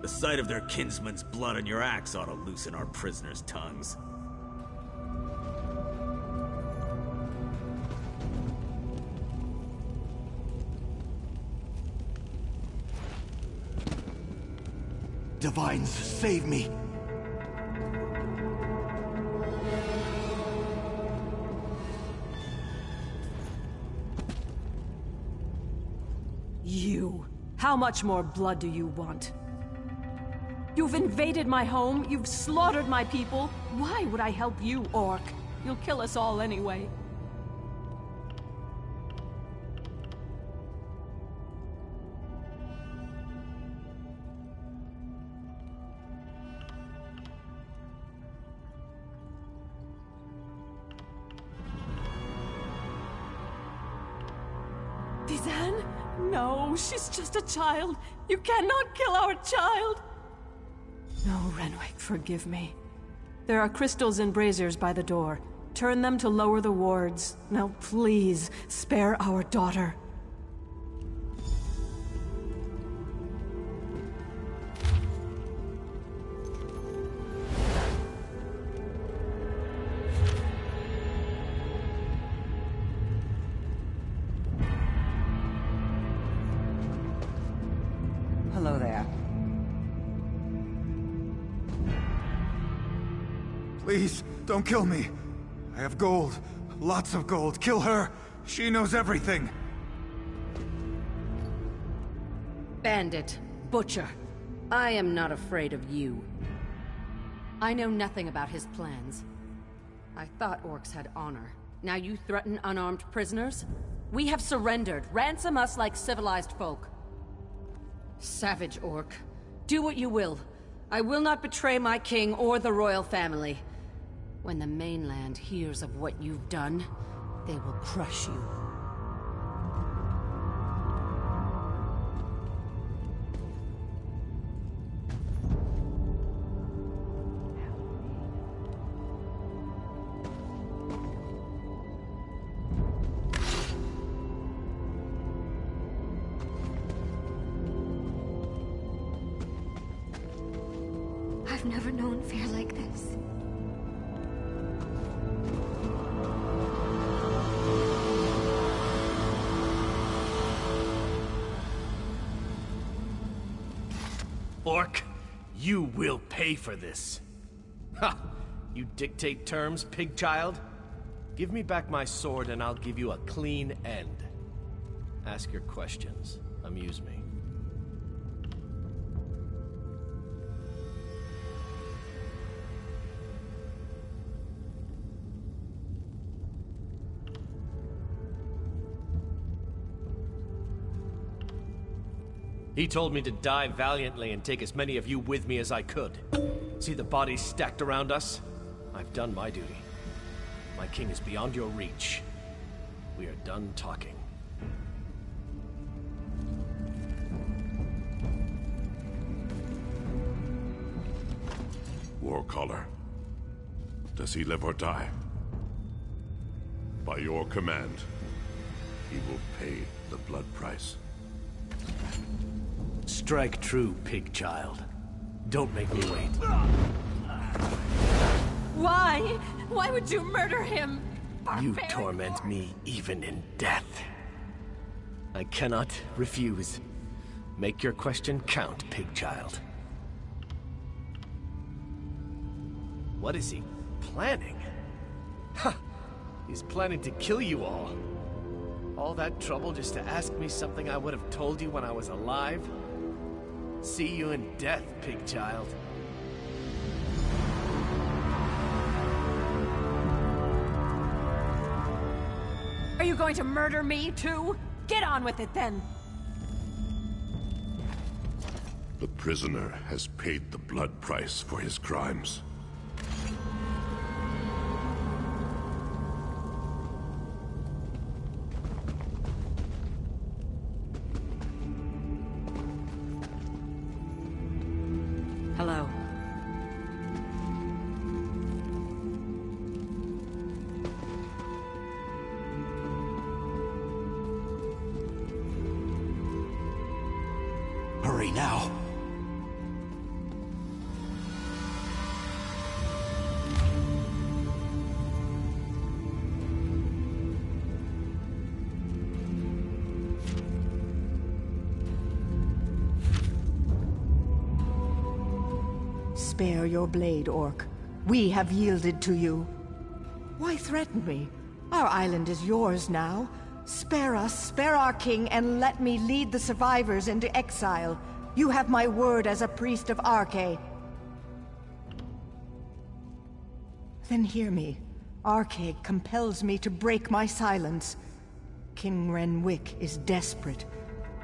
The sight of their kinsman's blood on your axe ought to loosen our prisoners' tongues. Divines, save me! You! How much more blood do you want? You've invaded my home, you've slaughtered my people. Why would I help you, Orc? You'll kill us all anyway. Rhysand? No, she's just a child. You cannot kill our child! No, Renwick, forgive me. There are crystals and braziers by the door. Turn them to lower the wards. Now please, spare our daughter. Hello there. Please, don't kill me. I have gold. Lots of gold. Kill her. She knows everything. Bandit. Butcher. I am not afraid of you. I know nothing about his plans. I thought orcs had honor. Now you threaten unarmed prisoners? We have surrendered. Ransom us like civilized folk. Savage orc. Do what you will. I will not betray my king or the royal family. When the mainland hears of what you've done, they will crush you. I've never known fear like this. Orc, you will pay for this. Ha! You dictate terms, pig child? Give me back my sword and I'll give you a clean end. Ask your questions. Amuse me. He told me to die valiantly and take as many of you with me as I could. See the bodies stacked around us? I've done my duty. My king is beyond your reach. We are done talking. Warcaller. Does he live or die? By your command, he will pay the blood price. Strike true, pig child. Don't make me wait. Why? Why would you murder him? You torment me even in death. I cannot refuse. Make your question count, pig child. What is he planning? Ha! He's planning to kill you all. All that trouble just to ask me something I would have told you when I was alive? See you in death, pig child. Are you going to murder me, too? Get on with it, then! The prisoner has paid the blood price for his crimes. Hello. Hurry now. Spare your blade, Orc. We have yielded to you. Why threaten me? Our island is yours now. Spare us, spare our king, and let me lead the survivors into exile. You have my word as a priest of Arkay. Then hear me. Arkay compels me to break my silence. King Renwick is desperate.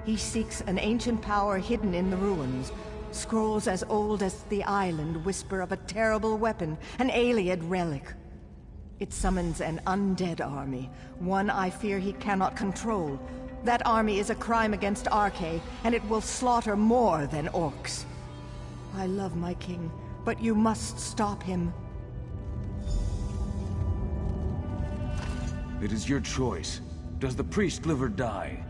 He seeks an ancient power hidden in the ruins. Scrolls as old as the island whisper of a terrible weapon, an Ayleid relic. It summons an undead army, one I fear he cannot control. That army is a crime against Arkay, and it will slaughter more than orcs. I love my king, but you must stop him. It is your choice. Does the priest live or die?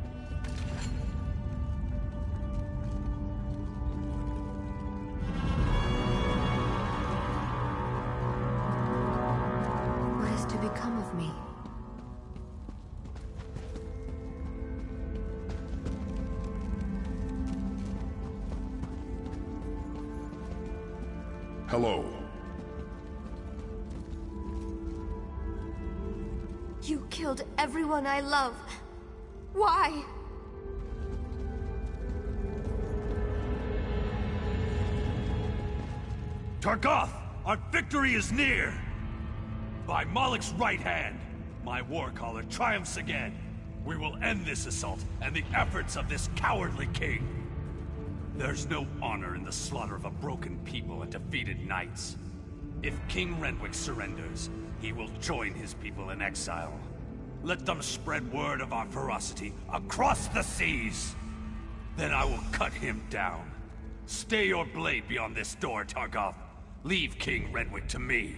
What is to become of me? Hello. You killed everyone I love. Why? Targoth, our victory is near! By Malek's right hand, my warcaller triumphs again. We will end this assault and the efforts of this cowardly king. There's no honor in the slaughter of a broken people and defeated knights. If King Renwick surrenders, he will join his people in exile. Let them spread word of our ferocity across the seas. Then I will cut him down. Stay your blade beyond this door, Targoth. Leave King Renwick to me.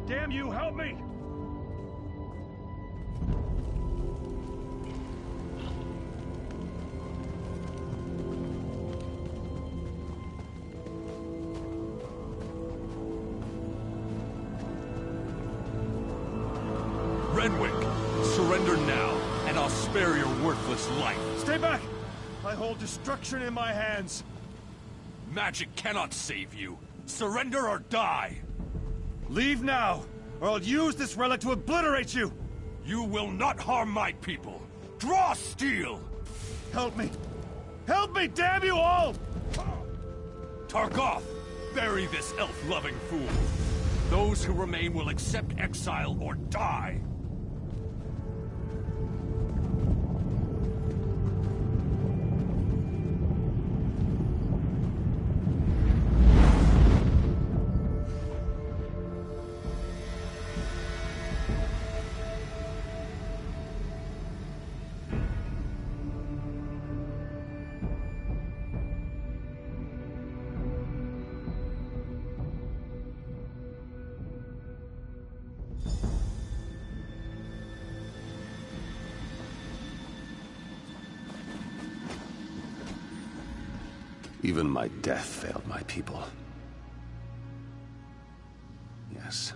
Damn you, help me! Renwick, surrender now, and I'll spare your worthless life. Stay back! I hold destruction in my hands. Magic cannot save you. Surrender or die! Leave now, or I'll use this relic to obliterate you! You will not harm my people! Draw steel! Help me! Help me, damn you all! Targoth, bury this elf-loving fool. Those who remain will accept exile or die. Even my death failed my people. Yes.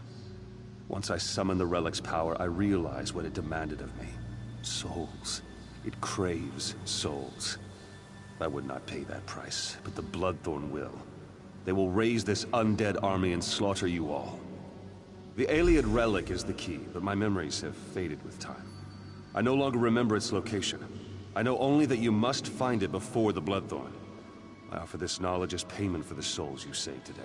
Once I summoned the relic's power, I realized what it demanded of me. Souls. It craves souls. I would not pay that price, but the Bloodthorn will. They will raise this undead army and slaughter you all. The Ayleid relic is the key, but my memories have faded with time. I no longer remember its location. I know only that you must find it before the Bloodthorn. I offer this knowledge as payment for the souls you saved today.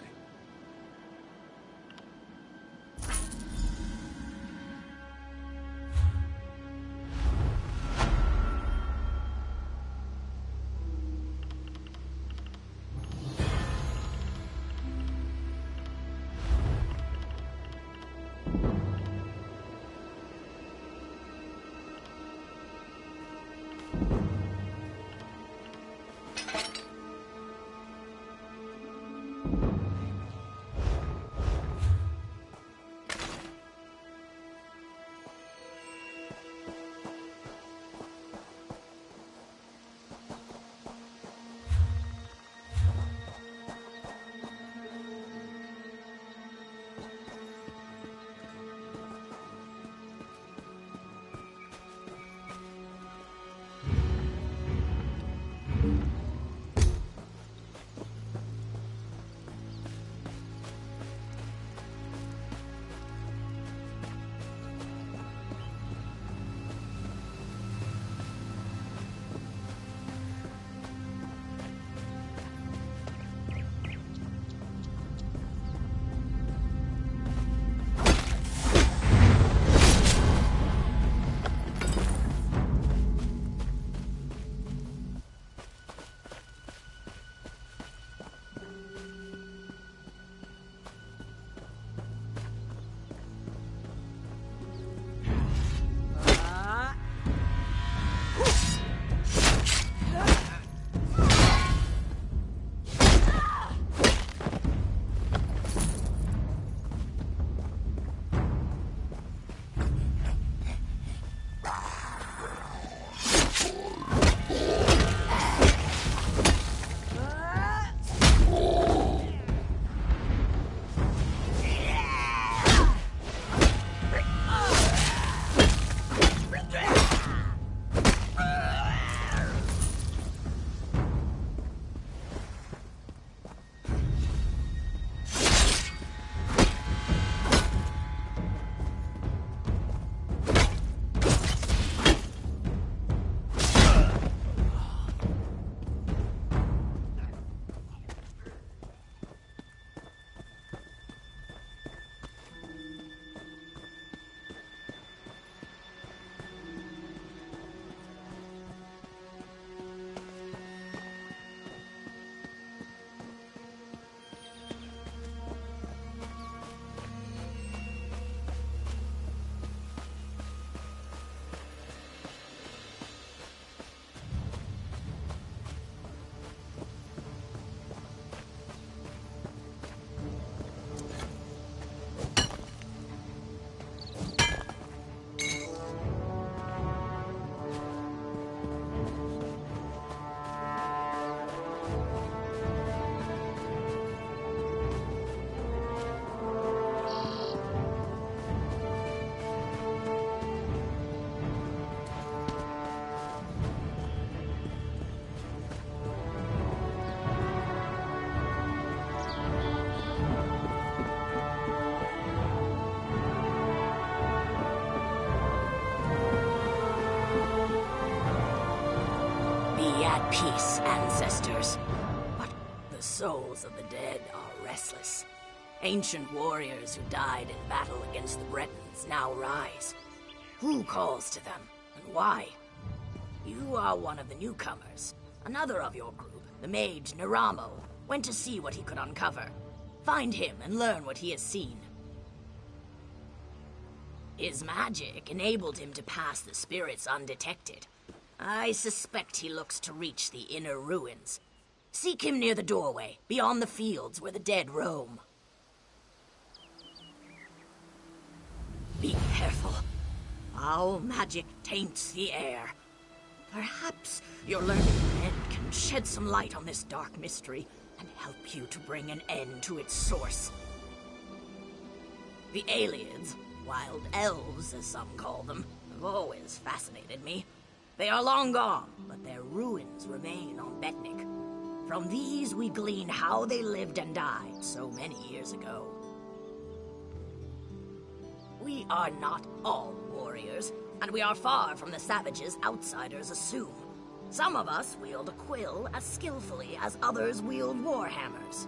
Be at peace, ancestors. But the souls of the dead are restless. Ancient warriors who died in battle against the Bretons now rise. Who calls to them, and why? You are one of the newcomers. Another of your group, the mage Naramo, went to see what he could uncover. Find him and learn what he has seen. His magic enabled him to pass the spirits undetected. I suspect he looks to reach the inner ruins. Seek him near the doorway, beyond the fields where the dead roam. Be careful. Foul magic taints the air. Perhaps your learned friend can shed some light on this dark mystery and help you to bring an end to its source. The Ayleids, wild elves as some call them, have always fascinated me. They are long gone, but their ruins remain on Betnik. From these we glean how they lived and died so many years ago. We are not all warriors, and we are far from the savages outsiders assume. Some of us wield a quill as skillfully as others wield warhammers.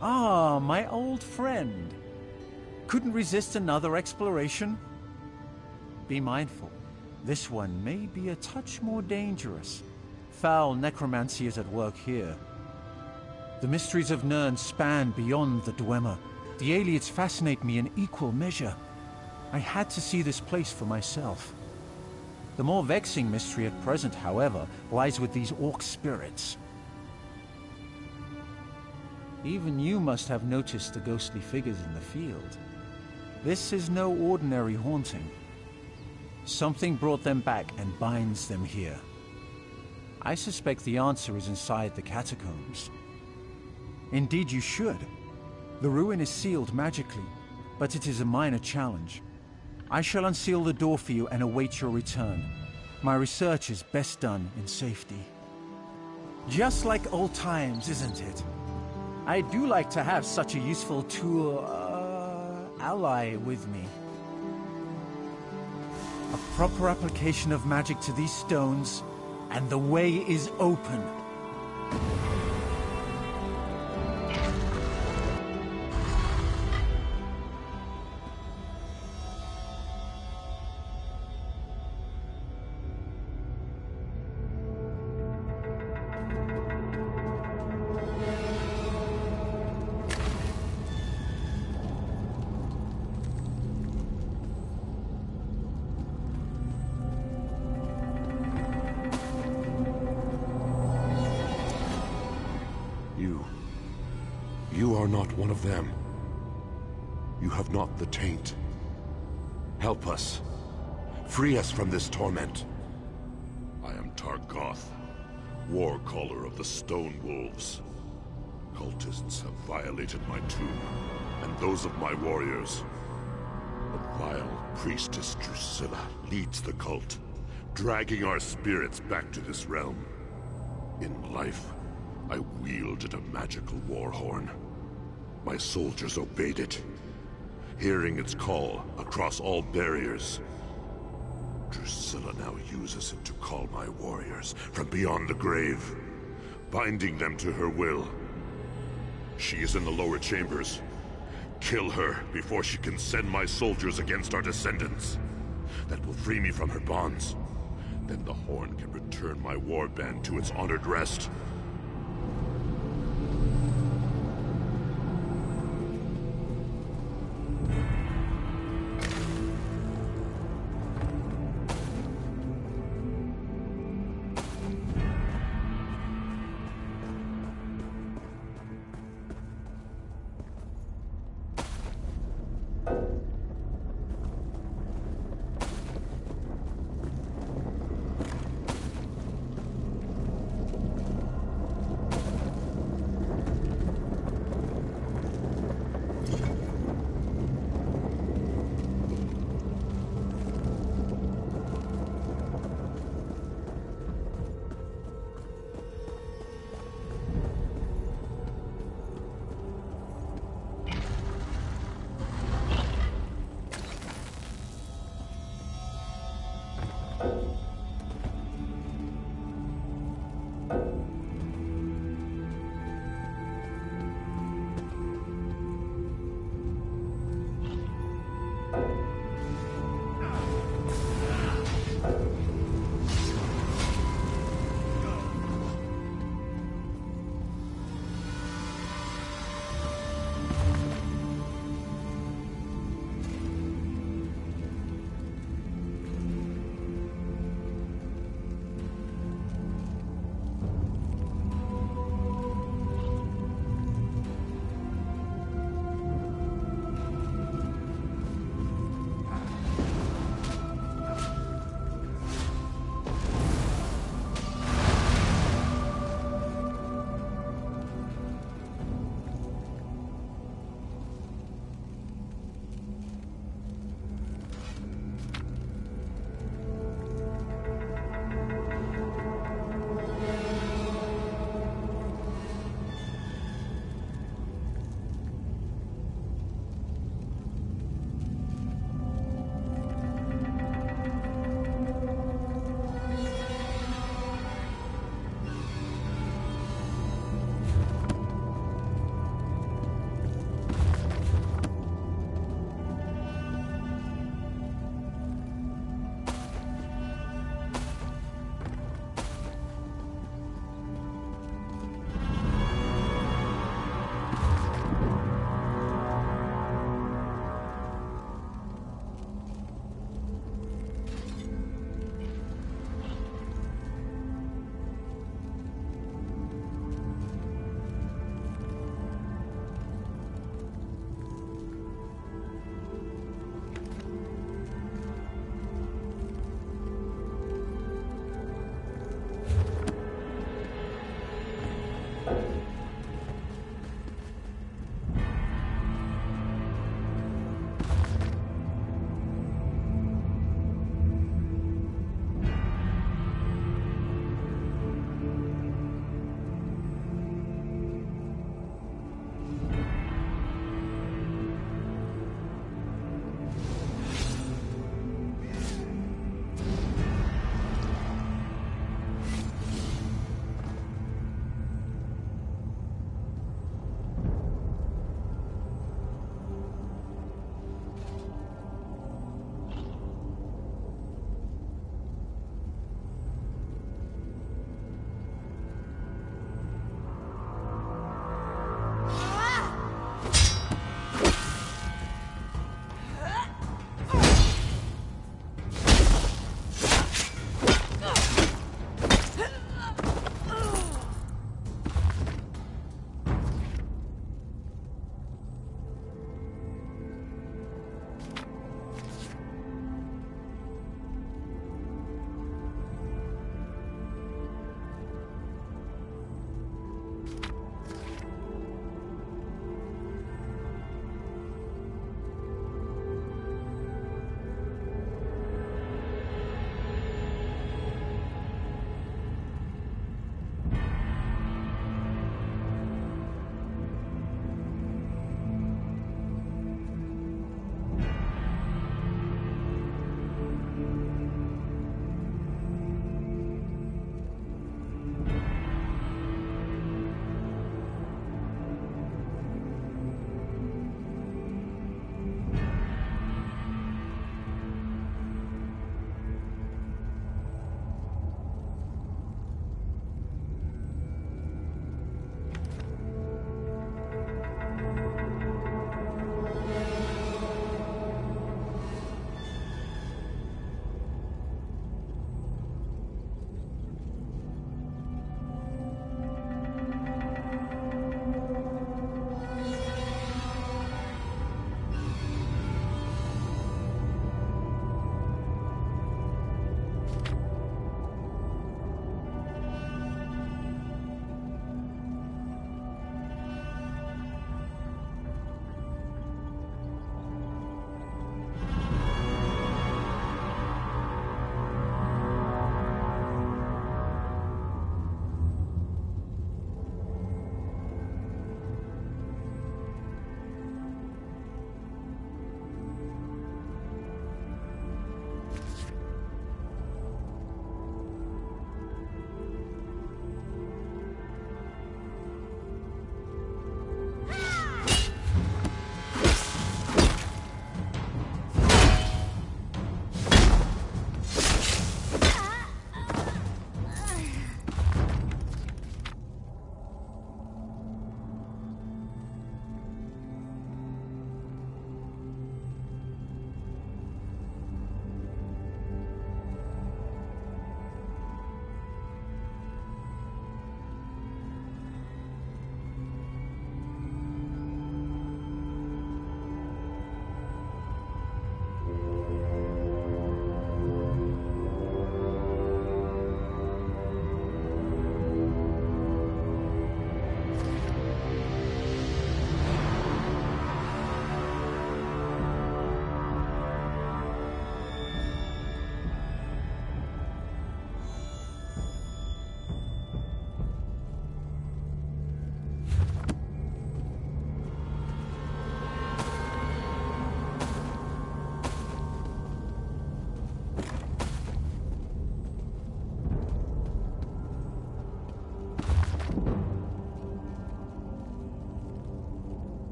Ah, my old friend. Couldn't resist another exploration? Be mindful. This one may be a touch more dangerous. Foul necromancy is at work here. The mysteries of Nirn span beyond the Dwemer. The Ayleids fascinate me in equal measure. I had to see this place for myself. The more vexing mystery at present, however, lies with these orc spirits. Even you must have noticed the ghostly figures in the field. This is no ordinary haunting. Something brought them back and binds them here. I suspect the answer is inside the catacombs. Indeed you should. The ruin is sealed magically, but it is a minor challenge. I shall unseal the door for you and await your return. My research is best done in safety. Just like old times, isn't it? I do like to have such a useful tool, ally with me. A proper application of magic to these stones, and the way is open. You are not one of them. You have not the taint. Help us. Free us from this torment. I am Targoth, war caller of the Stone Wolves. Cultists have violated my tomb, and those of my warriors. The vile priestess Drusilla leads the cult, dragging our spirits back to this realm. In life, I wielded a magical war horn. My soldiers obeyed it, hearing its call across all barriers. Drusilla now uses it to call my warriors from beyond the grave, binding them to her will. She is in the lower chambers. Kill her before she can send my soldiers against our descendants. That will free me from her bonds. Then the horn can return my warband to its honored rest.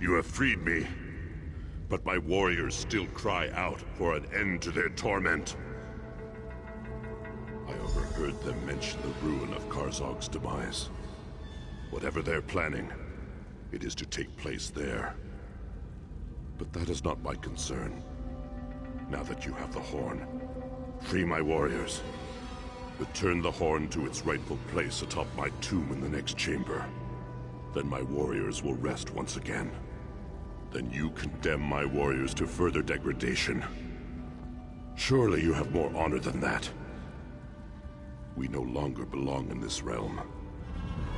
You have freed me, but my warriors still cry out for an end to their torment. I overheard them mention the ruin of Karzog's demise. Whatever they're planning, it is to take place there. But that is not my concern. Now that you have the horn, free my warriors. Return the horn to its rightful place atop my tomb in the next chamber. Then my warriors will rest once again. Then you condemn my warriors to further degradation. Surely you have more honor than that. We no longer belong in this realm.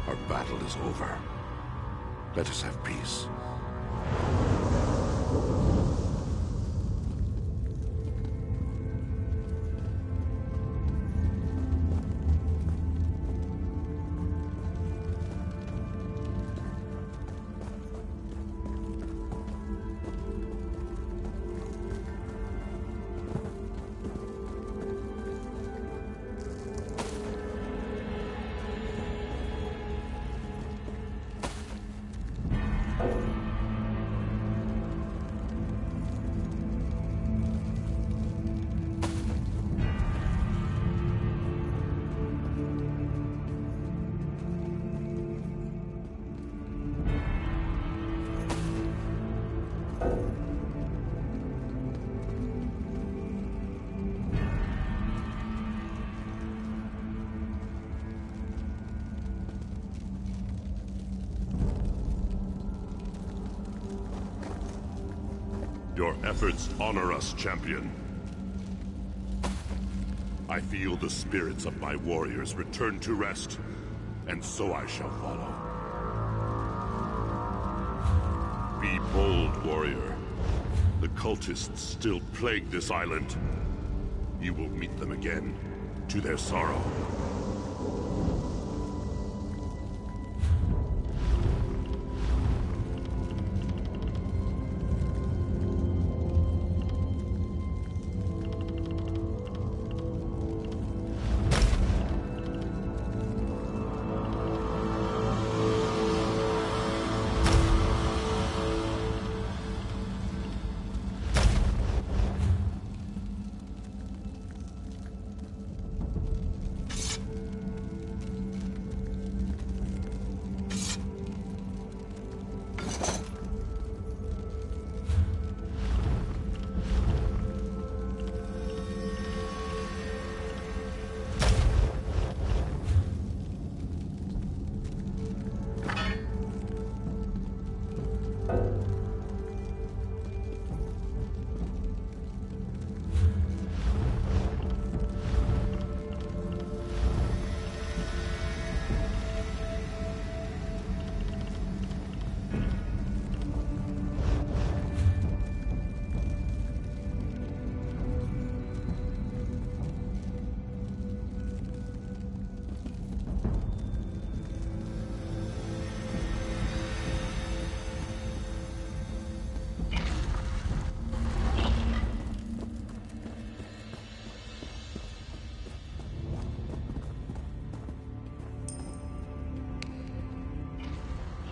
Our battle is over. Let us have peace. Your efforts honor us, champion. I feel the spirits of my warriors return to rest, and so I shall follow. Be bold, warrior. The cultists still plague this island. You will meet them again, to their sorrow.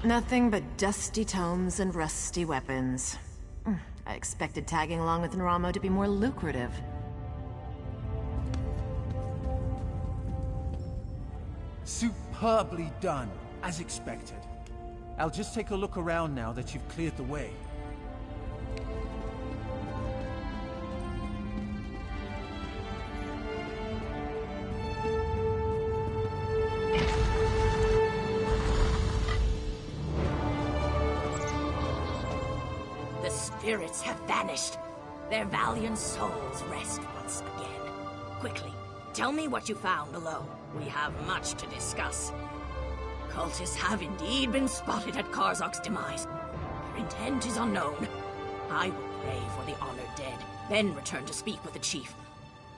Nothing but dusty tomes and rusty weapons. I expected tagging along with Naramo to be more lucrative. Superbly done, as expected. I'll just take a look around now that you've cleared the way. Spirits have vanished. Their valiant souls rest once again. Quickly, tell me what you found below. We have much to discuss. Cultists have indeed been spotted at Karzog's demise. Their intent is unknown. I will pray for the honored dead, then return to speak with the chief.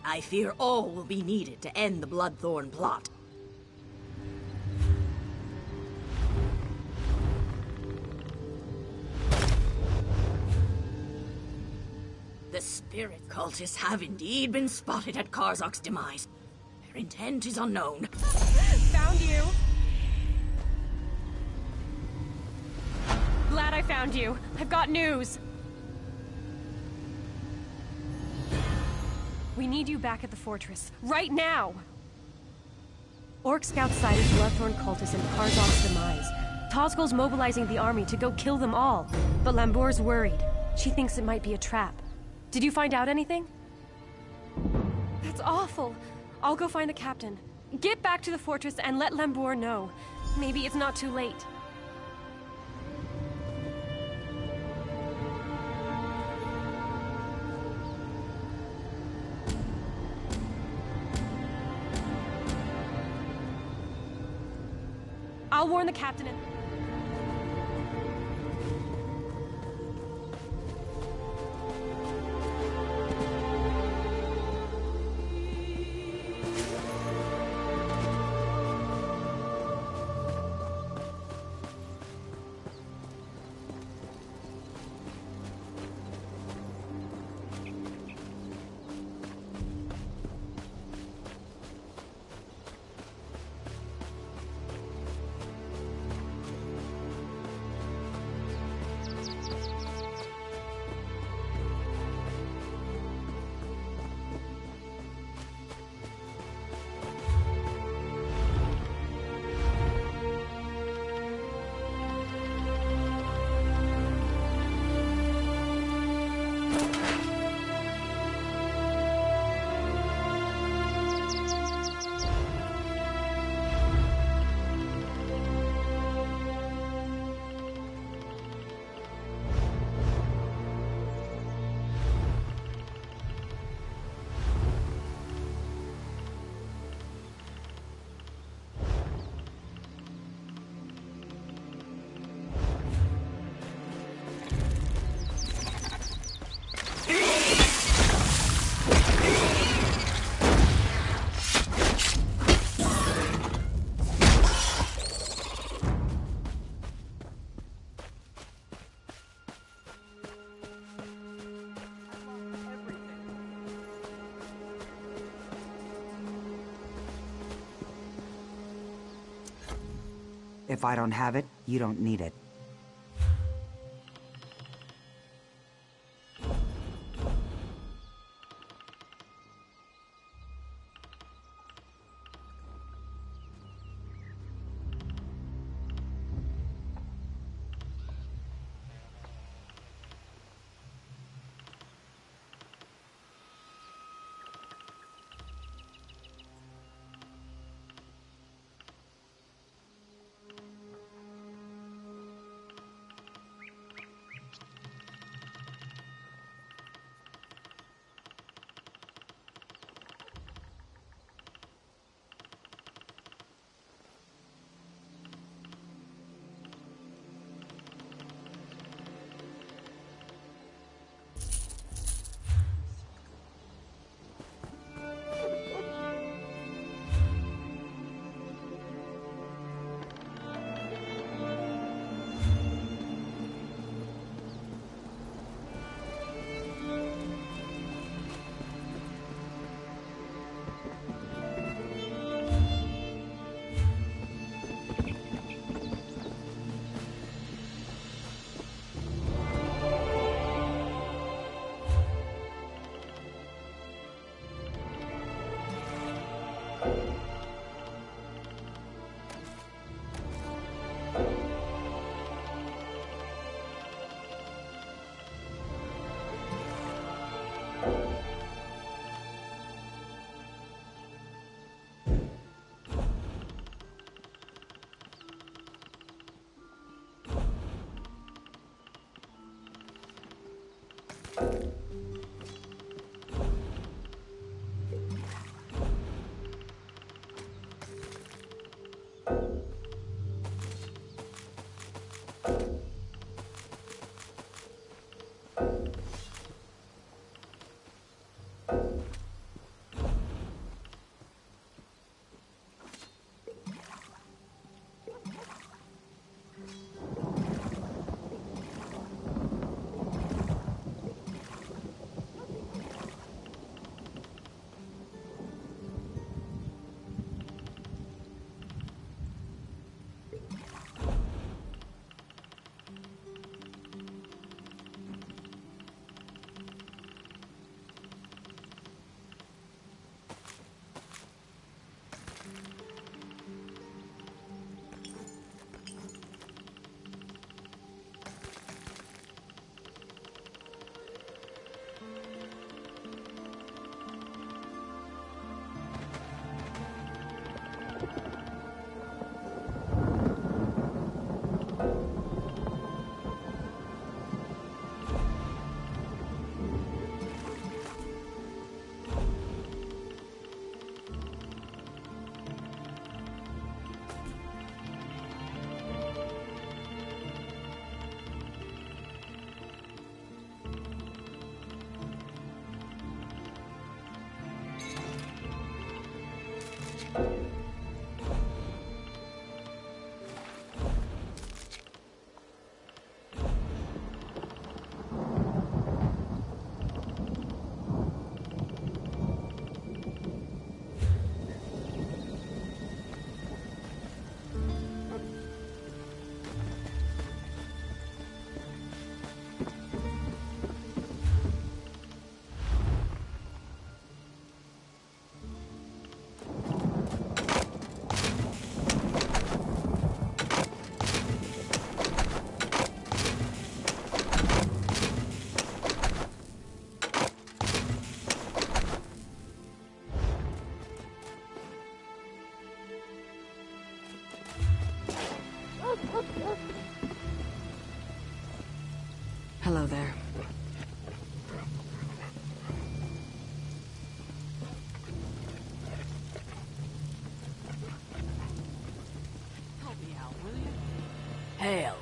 I fear all will be needed to end the Bloodthorn plot. The spirit cultists have indeed been spotted at Karzog's demise. Their intent is unknown. Found you! Glad I found you. I've got news. We need you back at the fortress. Right now! Orc scouts sighted Bloodthorn cultists and Karzov's demise. Tozgol's mobilizing the army to go kill them all. But Lambour's worried. She thinks it might be a trap. Did you find out anything? That's awful. I'll go find the captain. Get back to the fortress and let Lambour know. Maybe it's not too late. I'll warn the captain and... If I don't have it, you don't need it. Hello there. Help me out, will you? Hail.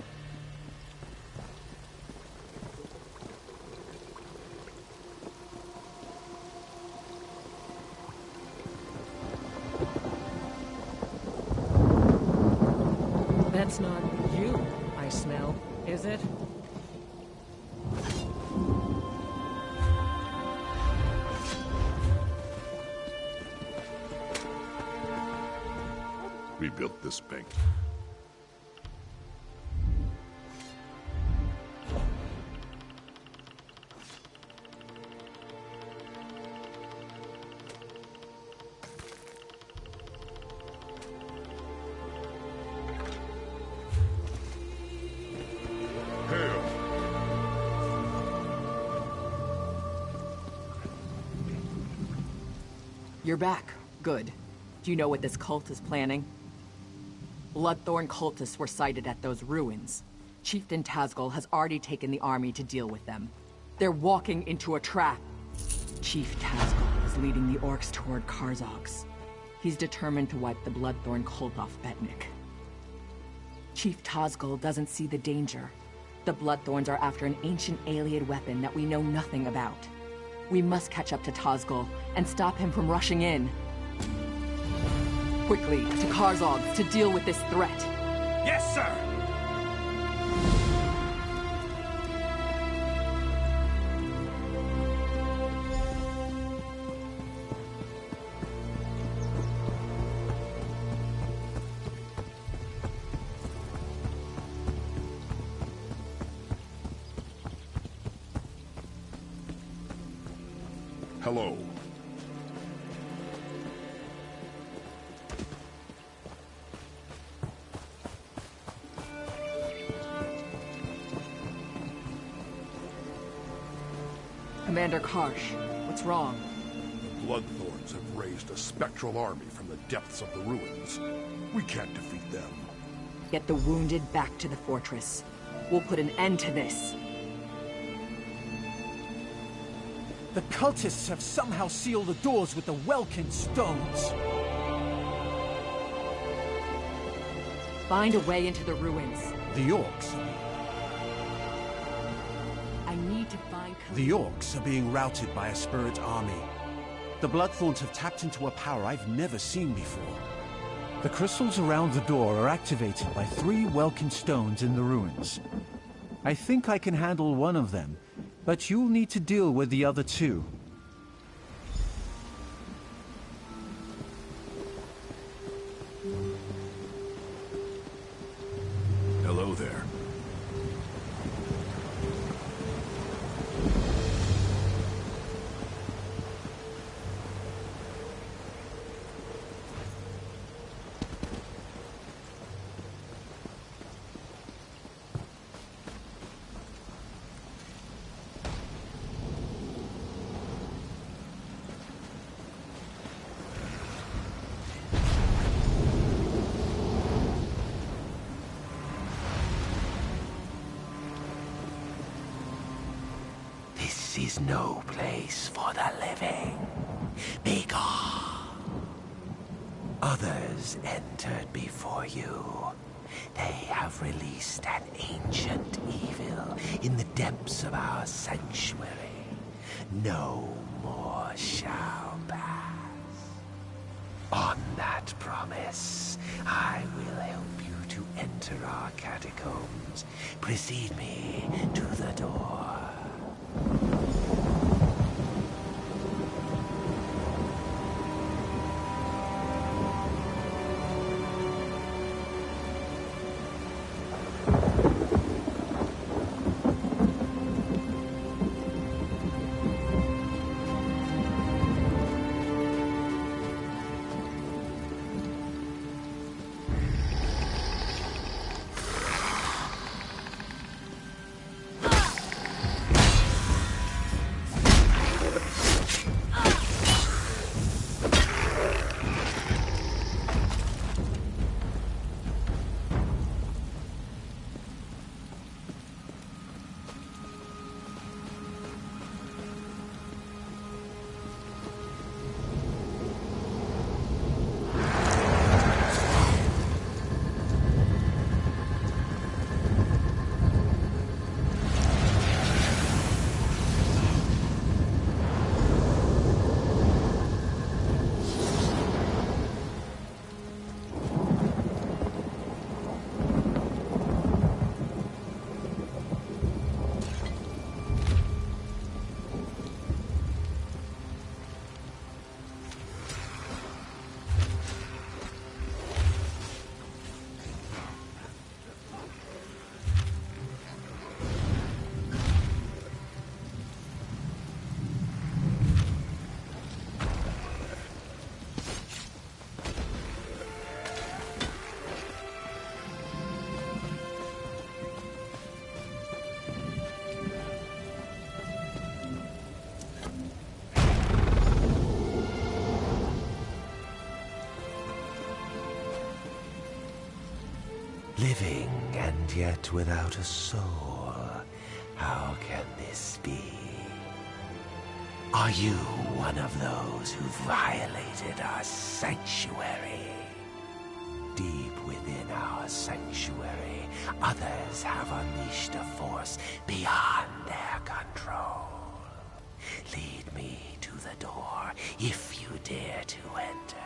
That's not you I smell, is it? We built this bank. You're back. Good. Do you know what this cult is planning? Bloodthorn cultists were sighted at those ruins. Chieftain Tazgol has already taken the army to deal with them. They're walking into a trap. Chief Tazgol is leading the orcs toward Karzogs. He's determined to wipe the Bloodthorn cult off Betnik. Chief Tazgol doesn't see the danger. The Bloodthorns are after an ancient Ayleid weapon that we know nothing about. We must catch up to Tazgol and stop him from rushing in. Quickly, to Karzogs to deal with this threat. Yes, sir! Hello. Commander Karsh, what's wrong? The Bloodthorns have raised a spectral army from the depths of the ruins. We can't defeat them. Get the wounded back to the fortress. We'll put an end to this. The cultists have somehow sealed the doors with the Welkin stones. Find a way into the ruins. The orcs. I need to find... The orcs are being routed by a spirit army. The Bloodthorns have tapped into a power I've never seen before. The crystals around the door are activated by 3 Welkin stones in the ruins. I think I can handle one of them, but you'll need to deal with the other 2. Hello there. This is no place for the living. Begone. Others entered before you. They have released an ancient evil in the depths of our sanctuary. No more shall pass. On that promise. I will help you to enter our catacombs. Precede me to the door. Living and yet without a soul. How can this be? Are you one of those who violated our sanctuary? Deep within our sanctuary, others have unleashed a force beyond their control. Lead me to the door if you dare to enter.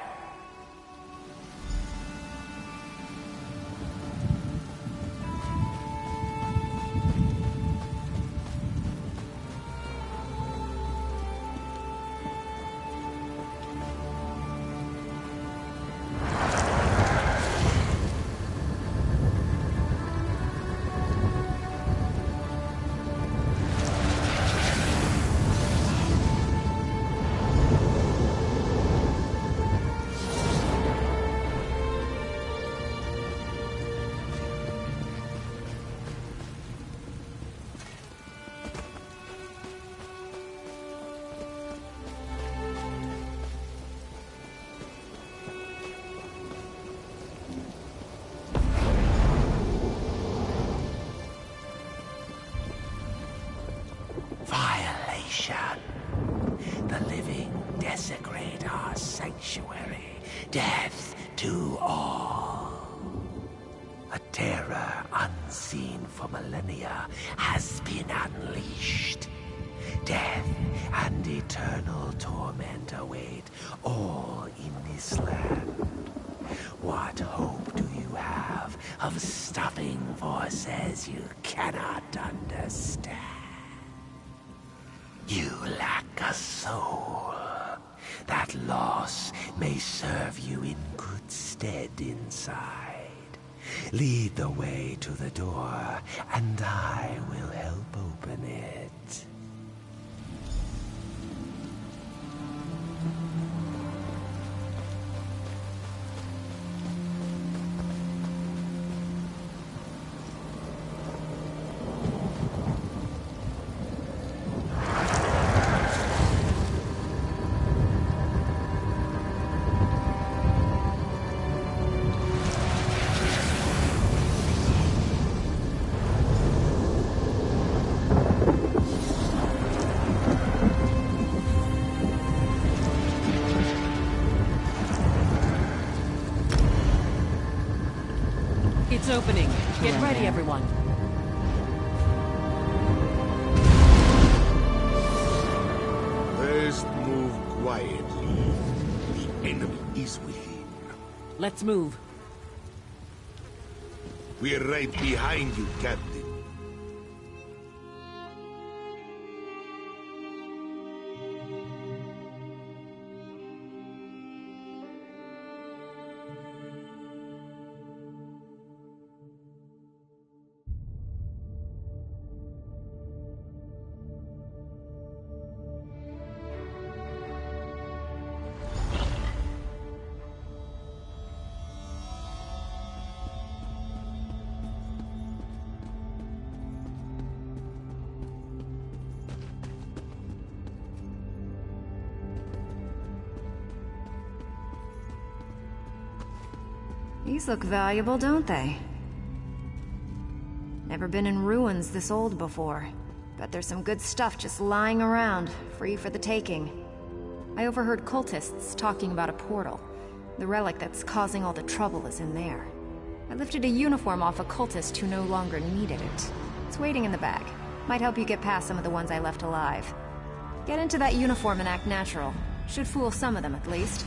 The living desecrate our sanctuary. Death to all. A terror unseen for millennia has been unleashed. Death and eternal torment await all in this land. What hope do you have of stopping forces you cannot understand? You lack a soul. That loss may serve you in good stead inside. Lead the way to the door, and I will help open it. It's opening. Get ready, everyone. First move quietly. The enemy is within. Let's move. We're right behind you, Captain. These look valuable, don't they? Never been in ruins this old before. Bet there's some good stuff just lying around, free for the taking. I overheard cultists talking about a portal. The relic that's causing all the trouble is in there. I lifted a uniform off a cultist who no longer needed it. It's waiting in the bag. Might help you get past some of the ones I left alive. Get into that uniform and act natural. Should fool some of them, at least.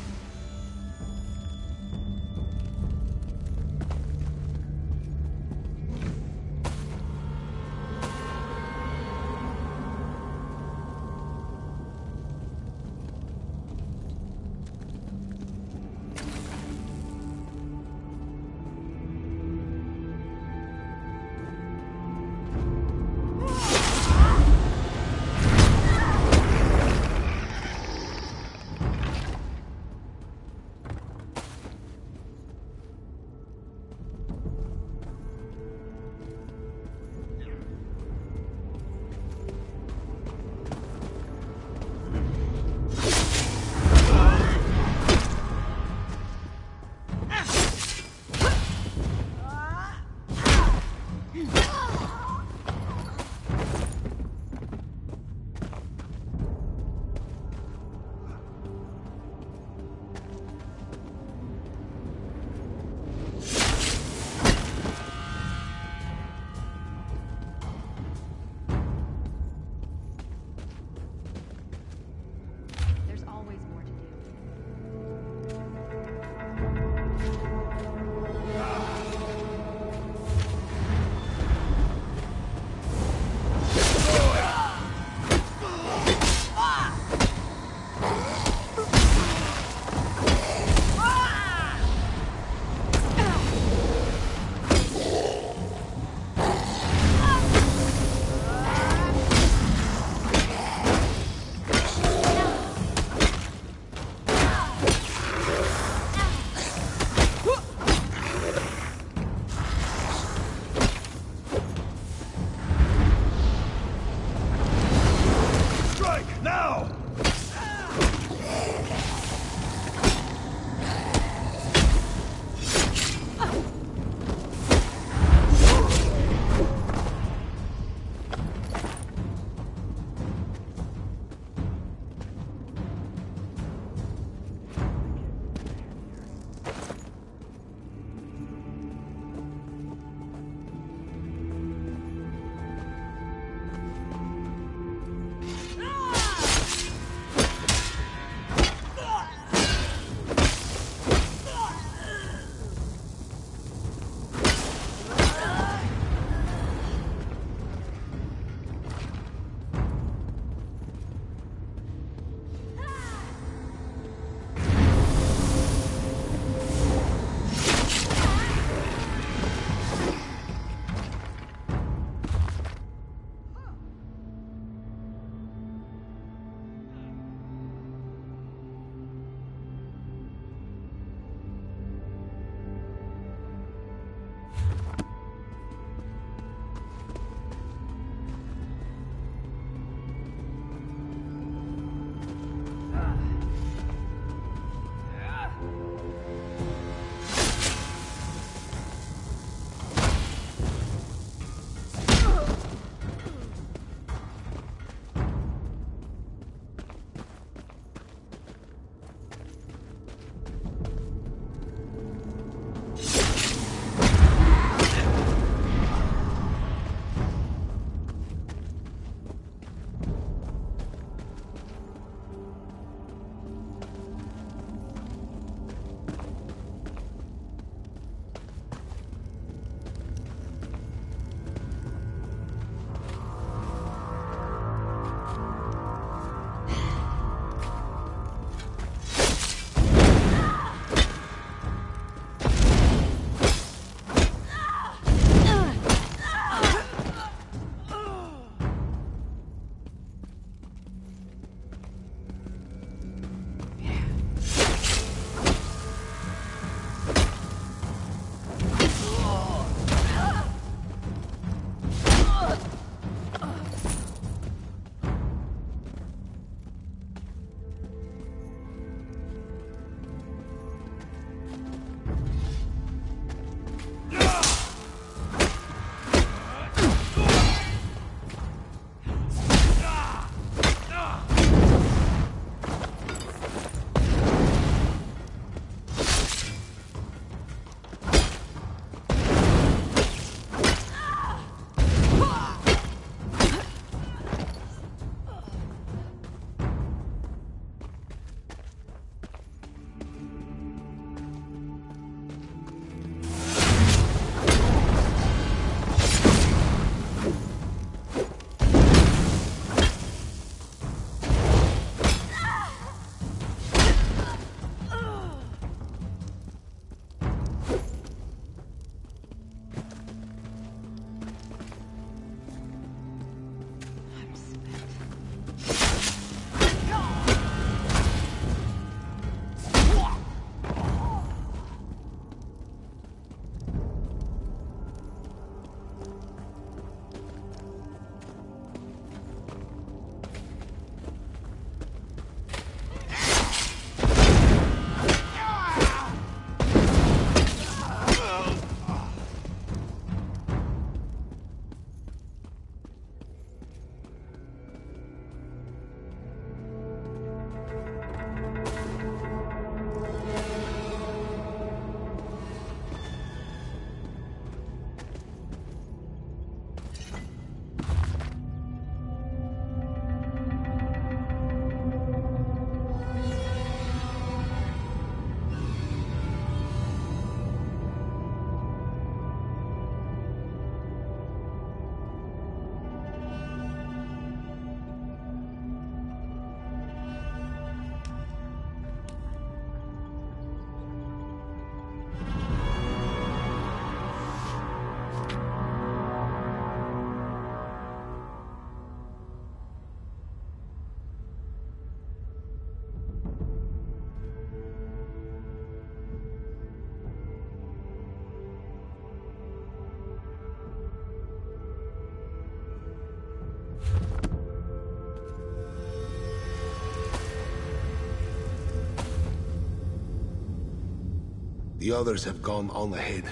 The others have gone on ahead.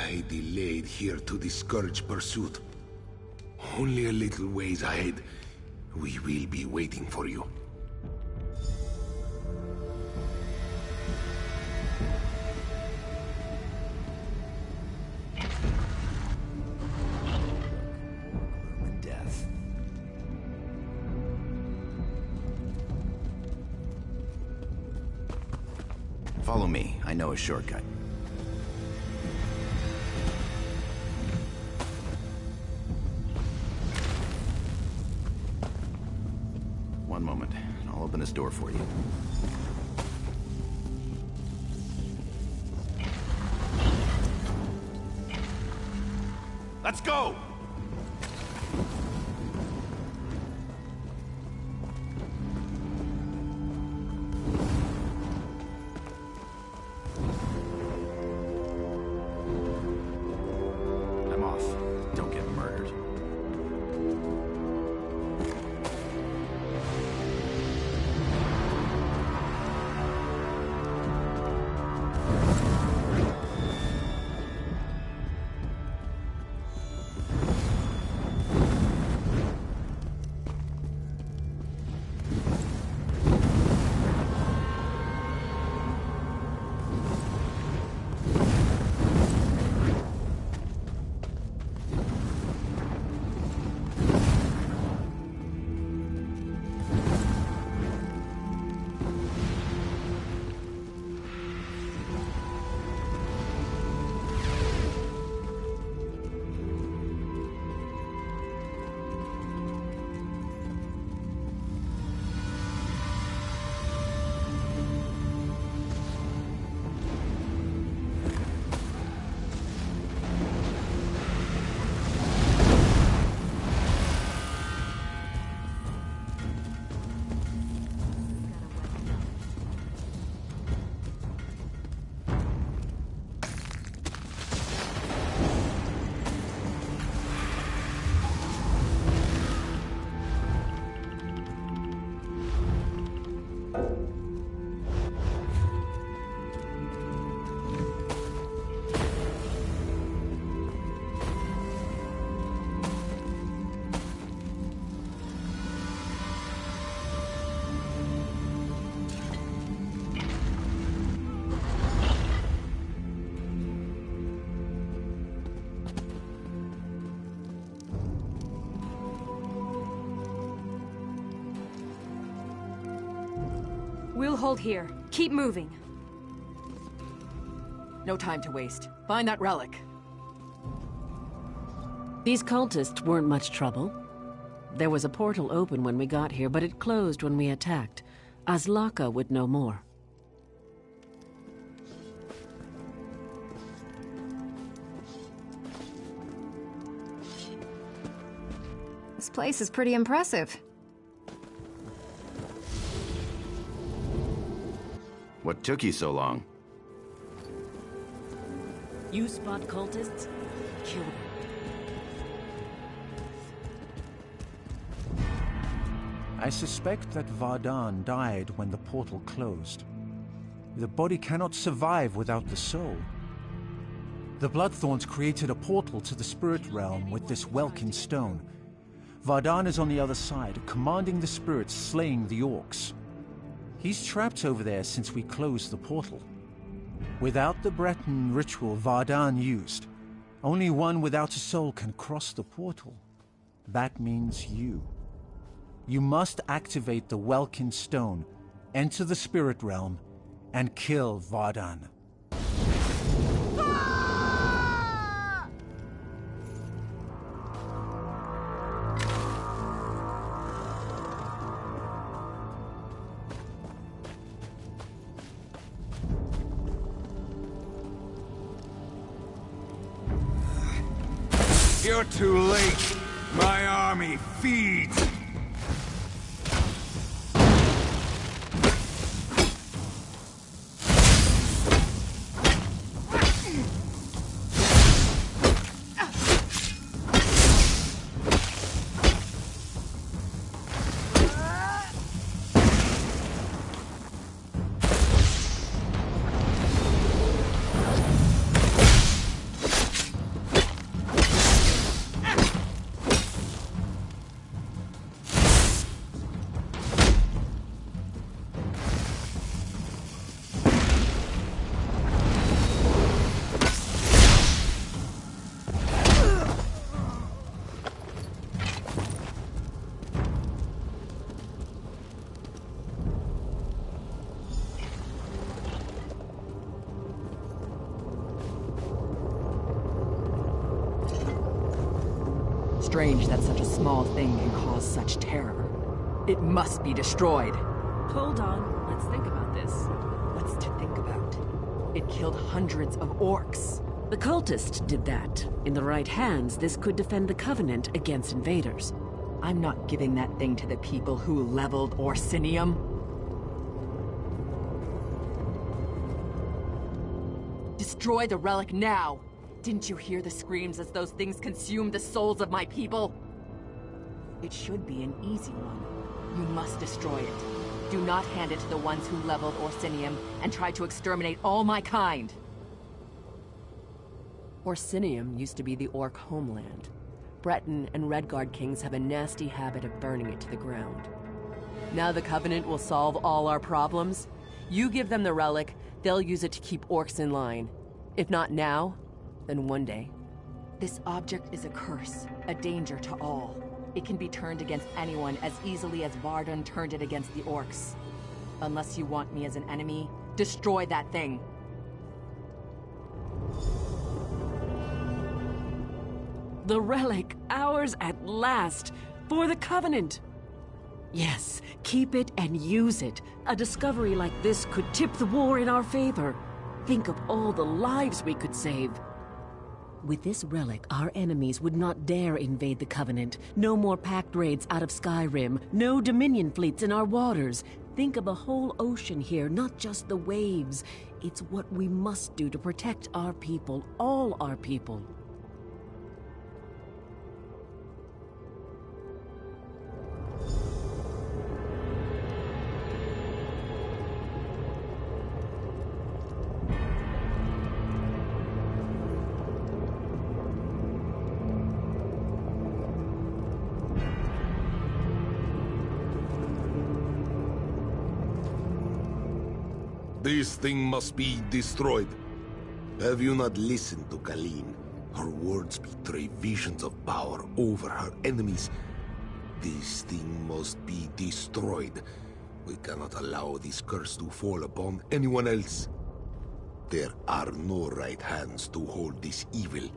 I delayed here to discourage pursuit. Only a little ways ahead. We will be waiting for you. Death. Follow me. I know a shortcut. One moment, and I'll open this door for you. Let's go! I'm off. Don't get murdered. We'll hold here. Keep moving. No time to waste. Find that relic. These cultists weren't much trouble. There was a portal open when we got here, but it closed when we attacked. Azlaka would know more. This place is pretty impressive. What took you so long? You spot cultists? Kill them. I suspect that Vardan died when the portal closed. The body cannot survive without the soul. The Bloodthorns created a portal to the spirit realm with this Welkin stone. Vardan is on the other side, commanding the spirits slaying the orcs. He's trapped over there since we closed the portal. Without the Breton ritual Vardan used, only one without a soul can cross the portal. That means you. You must activate the Welkin stone, enter the spirit realm, and kill Vardan. You're too late. My army feeds. strange that such a small thing can cause such terror. It must be destroyed. Hold on, let's think about this. What's to think about? It killed hundreds of orcs. The cultist did that. In the right hands, this could defend the Covenant against invaders. I'm not giving that thing to the people who leveled Orsinium. Destroy the relic now! Didn't you hear the screams as those things consumed the souls of my people? It should be an easy one. You must destroy it. Do not hand it to the ones who leveled Orsinium and tried to exterminate all my kind. Orsinium used to be the Orc homeland. Breton and Redguard kings have a nasty habit of burning it to the ground. Now the Covenant will solve all our problems. You give them the relic, they'll use it to keep orcs in line. If not now, then one day. This object is a curse, a danger to all. It can be turned against anyone as easily as Vardun turned it against the orcs. Unless you want me as an enemy, destroy that thing. The relic, ours at last, for the Covenant. Yes, keep it and use it. A discovery like this could tip the war in our favor. Think of all the lives we could save. With this relic, our enemies would not dare invade the Covenant. No more pact raids out of Skyrim. No Dominion fleets in our waters. Think of a whole ocean here, not just the waves. It's what we must do to protect our people, all our people. This thing must be destroyed. Have you not listened to Kalin? Her words betray visions of power over her enemies. This thing must be destroyed. We cannot allow this curse to fall upon anyone else. There are no right hands to hold this evil.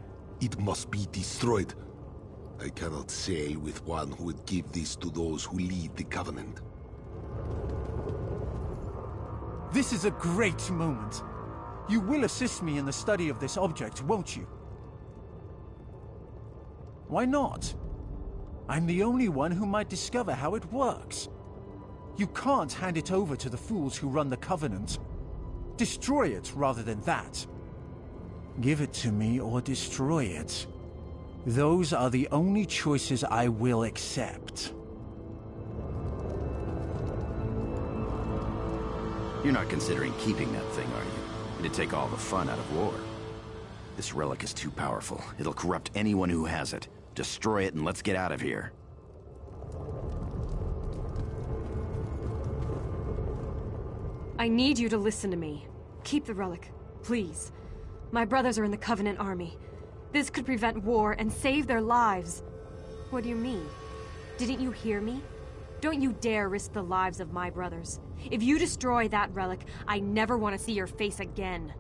It must be destroyed. I cannot sail with one who would give this to those who lead the Covenant. This is a great moment. You will assist me in the study of this object, won't you? Why not? I'm the only one who might discover how it works. You can't hand it over to the fools who run the Covenant. Destroy it rather than that. Give it to me or destroy it. Those are the only choices I will accept. You're not considering keeping that thing, are you? It'd take all the fun out of war. This relic is too powerful. It'll corrupt anyone who has it. Destroy it and let's get out of here. I need you to listen to me. Keep the relic, please. My brothers are in the Covenant army. This could prevent war and save their lives. What do you mean? Didn't you hear me? Don't you dare risk the lives of my brothers. If you destroy that relic, I never want to see your face again.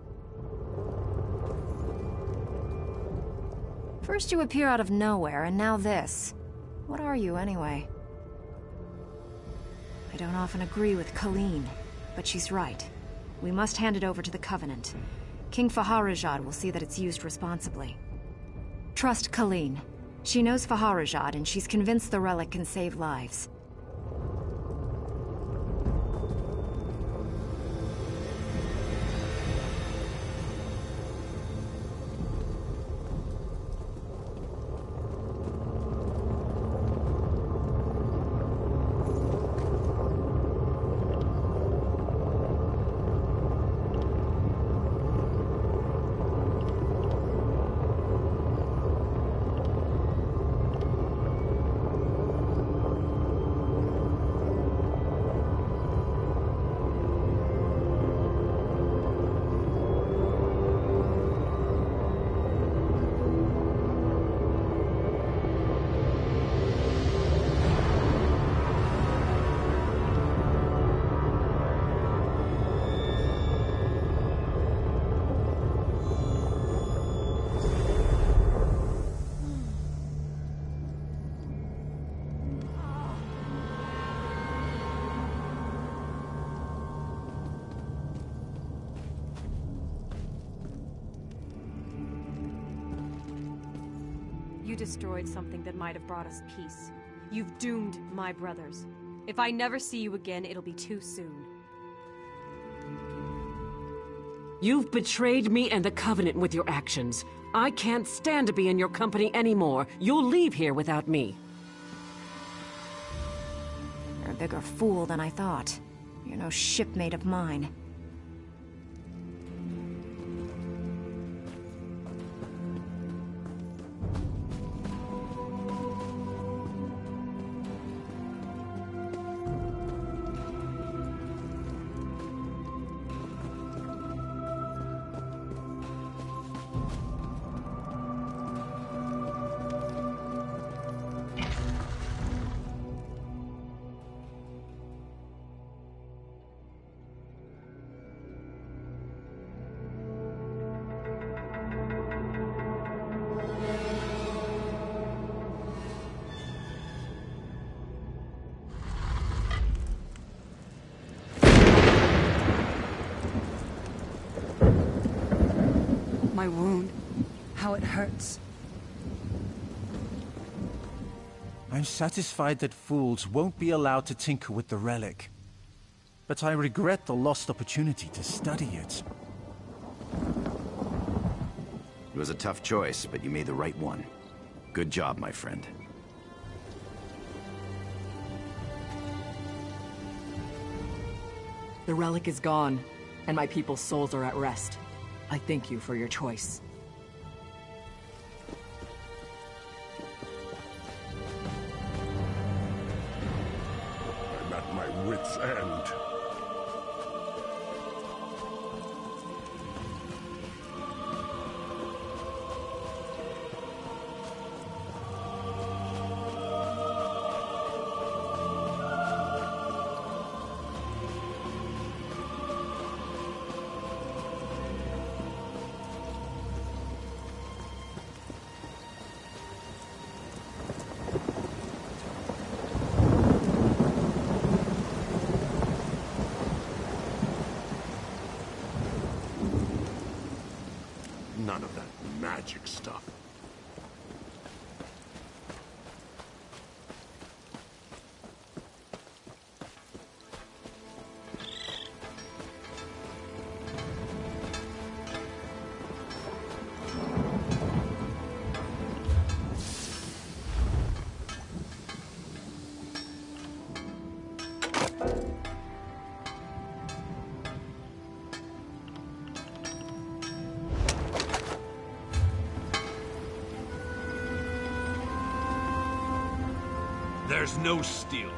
First you appear out of nowhere, and now this. What are you, anyway? I don't often agree with Kalin, but she's right. We must hand it over to the Covenant. King Faharajad will see that it's used responsibly. Trust Kalin. She knows Faharajad, and she's convinced the relic can save lives. destroyed something that might have brought us peace. You've doomed my brothers. If I never see you again, it'll be too soon. You've betrayed me and the Covenant with your actions. I can't stand to be in your company anymore. You'll leave here without me. You're a bigger fool than I thought. You're no shipmate of mine. My wound. How it hurts. I'm satisfied that fools won't be allowed to tinker with the relic. But I regret the lost opportunity to study it. It was a tough choice, but you made the right one. Good job, my friend. The relic is gone, and my people's souls are at rest. I thank you for your choice. I'm at my wit's end. None of that magic stuff. There's no steel.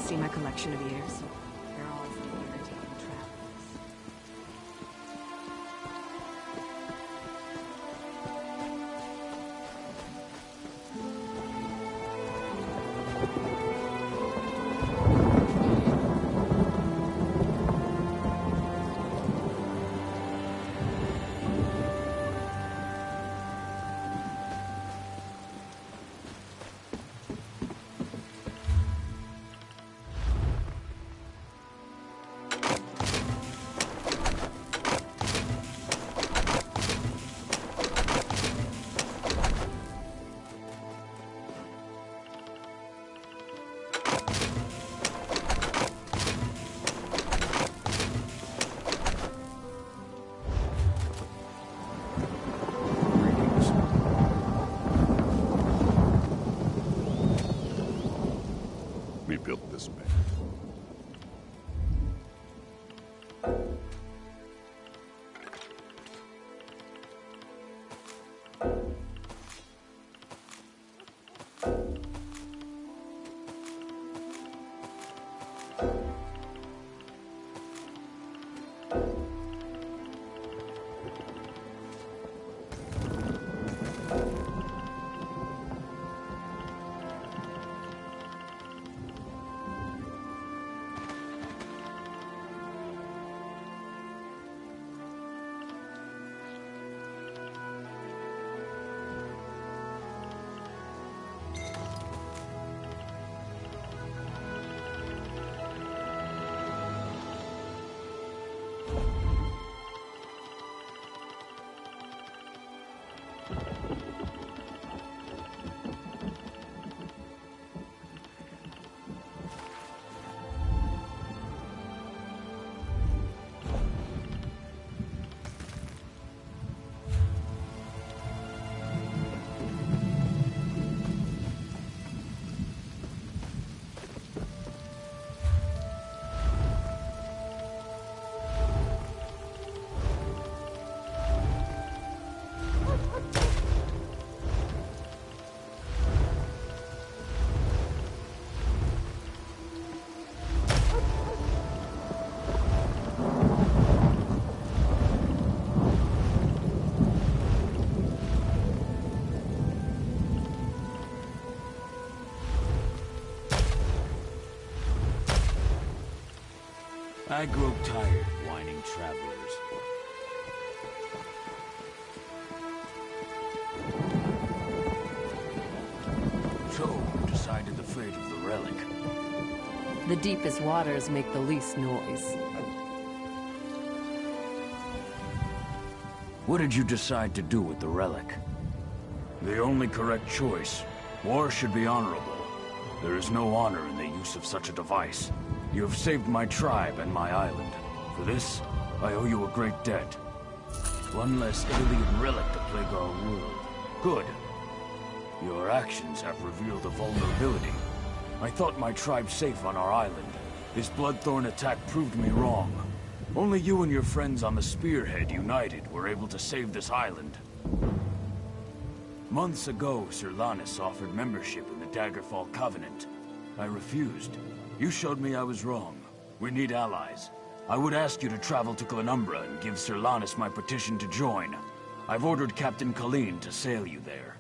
see my collection of ears? They're all for irritating travelers. We built this man. I grow tired whining travelers. So, who decided the fate of the relic? The deepest waters make the least noise. What did you decide to do with the relic? The only correct choice. War should be honorable. There is no honor in the use of such a device. You have saved my tribe and my island. For this, I owe you a great debt. One less alien relic to plague our world. Good. Your actions have revealed a vulnerability. I thought my tribe safe on our island. This Bloodthorn attack proved me wrong. Only you and your friends on the Spearhead united were able to save this island. Months ago, Sir Lannis offered membership in the Daggerfall Covenant. I refused. You showed me I was wrong. We need allies. I would ask you to travel to Glenumbra and give Sir Lannis my petition to join. I've ordered Captain Colleen to sail you there.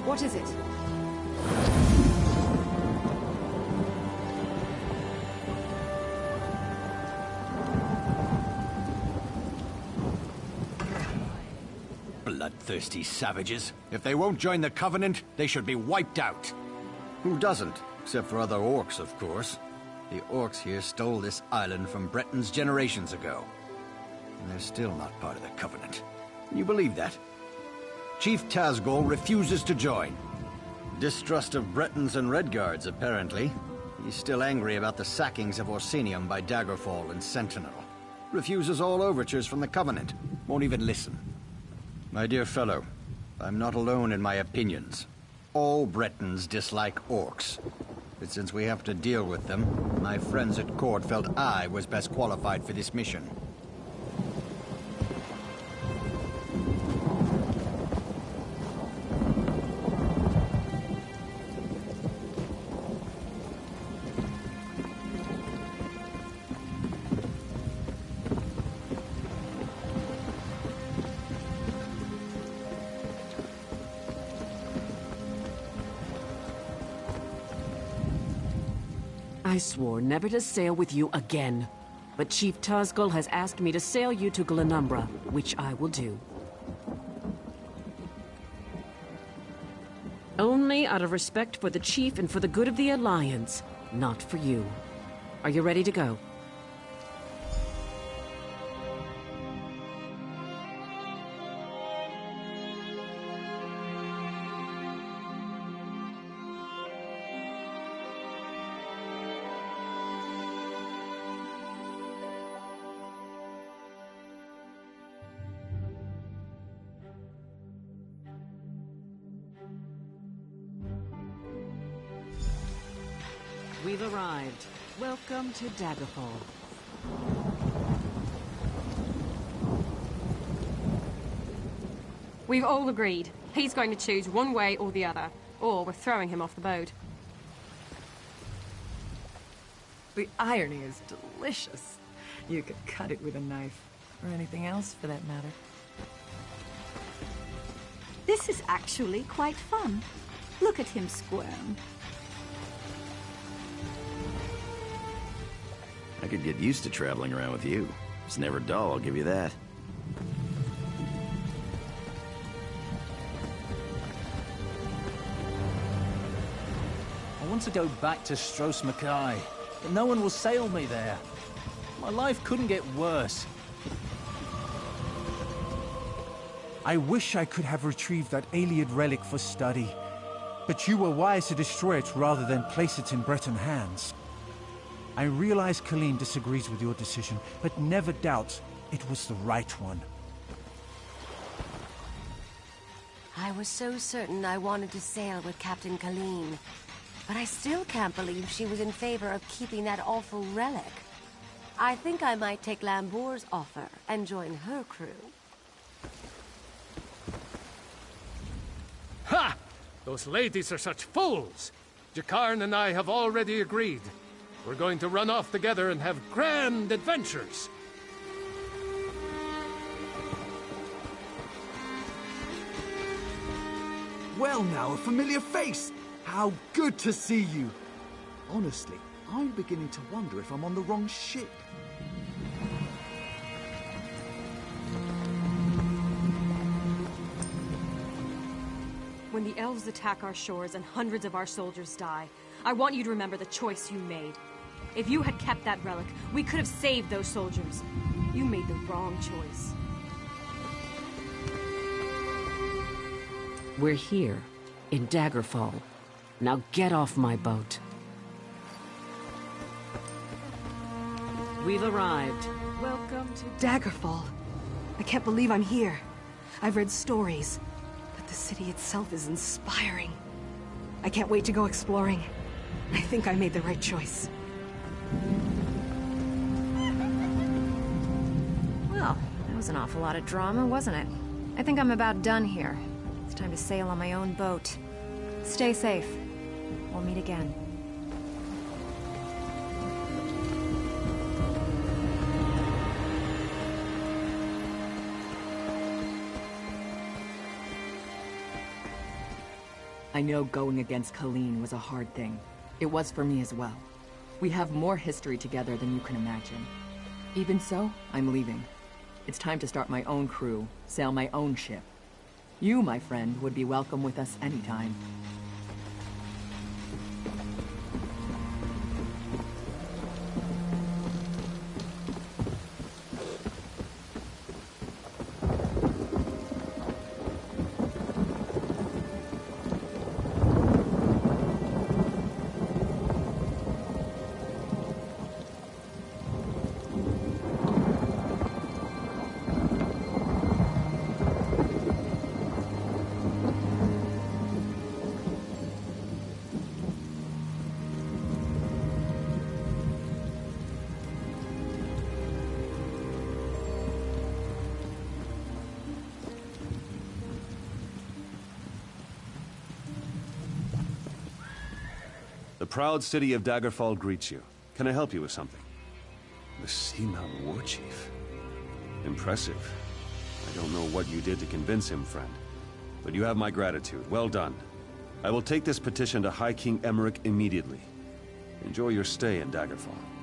What is it? Bloodthirsty savages. If they won't join the Covenant, they should be wiped out. Who doesn't? Except for other orcs, of course. The orcs here stole this island from Bretons generations ago. And they're still not part of the Covenant. Can you believe that? Chief Tazgol refuses to join. Distrust of Bretons and Redguards, apparently. He's still angry about the sackings of Orsinium by Daggerfall and Sentinel. Refuses all overtures from the Covenant. Won't even listen. My dear fellow, I'm not alone in my opinions. All Bretons dislike orcs. But since we have to deal with them, my friends at court felt I was best qualified for this mission. I swore never to sail with you again. But Chief Tazgol has asked me to sail you to Glenumbra, which I will do. Only out of respect for the Chief and for the good of the Alliance, not for you. Are you ready to go? We've arrived. Welcome to Daggerfall. We've all agreed. He's going to choose one way or the other, or we're throwing him off the boat. The irony is delicious. You could cut it with a knife, or anything else for that matter. This is actually quite fun. Look at him squirm. I could get used to traveling around with you. It's never dull, I'll give you that. I want to go back to Stros Mackay, but no one will sail me there. My life couldn't get worse. I wish I could have retrieved that Ayleid relic for study, but you were wise to destroy it rather than place it in Breton hands. I realize Colleen disagrees with your decision, but never doubt it was the right one. I was so certain I wanted to sail with Captain Colleen, but I still can't believe she was in favor of keeping that awful relic. I think I might take Lambour's offer and join her crew. Ha! Those ladies are such fools! Jakarn and I have already agreed. We're going to run off together and have grand adventures. Well now, a familiar face! How good to see you! Honestly, I'm beginning to wonder if I'm on the wrong ship. When the elves attack our shores and hundreds of our soldiers die, I want you to remember the choice you made. If you had kept that relic, we could have saved those soldiers. You made the wrong choice. We're here, in Daggerfall. Now get off my boat. We've arrived. Welcome to Daggerfall. I can't believe I'm here. I've read stories, but the city itself is inspiring. I can't wait to go exploring. I think I made the right choice. Well, that was an awful lot of drama, wasn't it? I think I'm about done here. It's time to sail on my own boat. Stay safe. We'll meet again. I know going against Colleen was a hard thing. It was for me as well. We have more history together than you can imagine. Even so, I'm leaving. It's time to start my own crew, sail my own ship. You, my friend, would be welcome with us anytime. The proud city of Daggerfall greets you. Can I help you with something? The Seamountain War Chief. Impressive. I don't know what you did to convince him, friend. But you have my gratitude. Well done. I will take this petition to High King Emmerich immediately. Enjoy your stay in Daggerfall.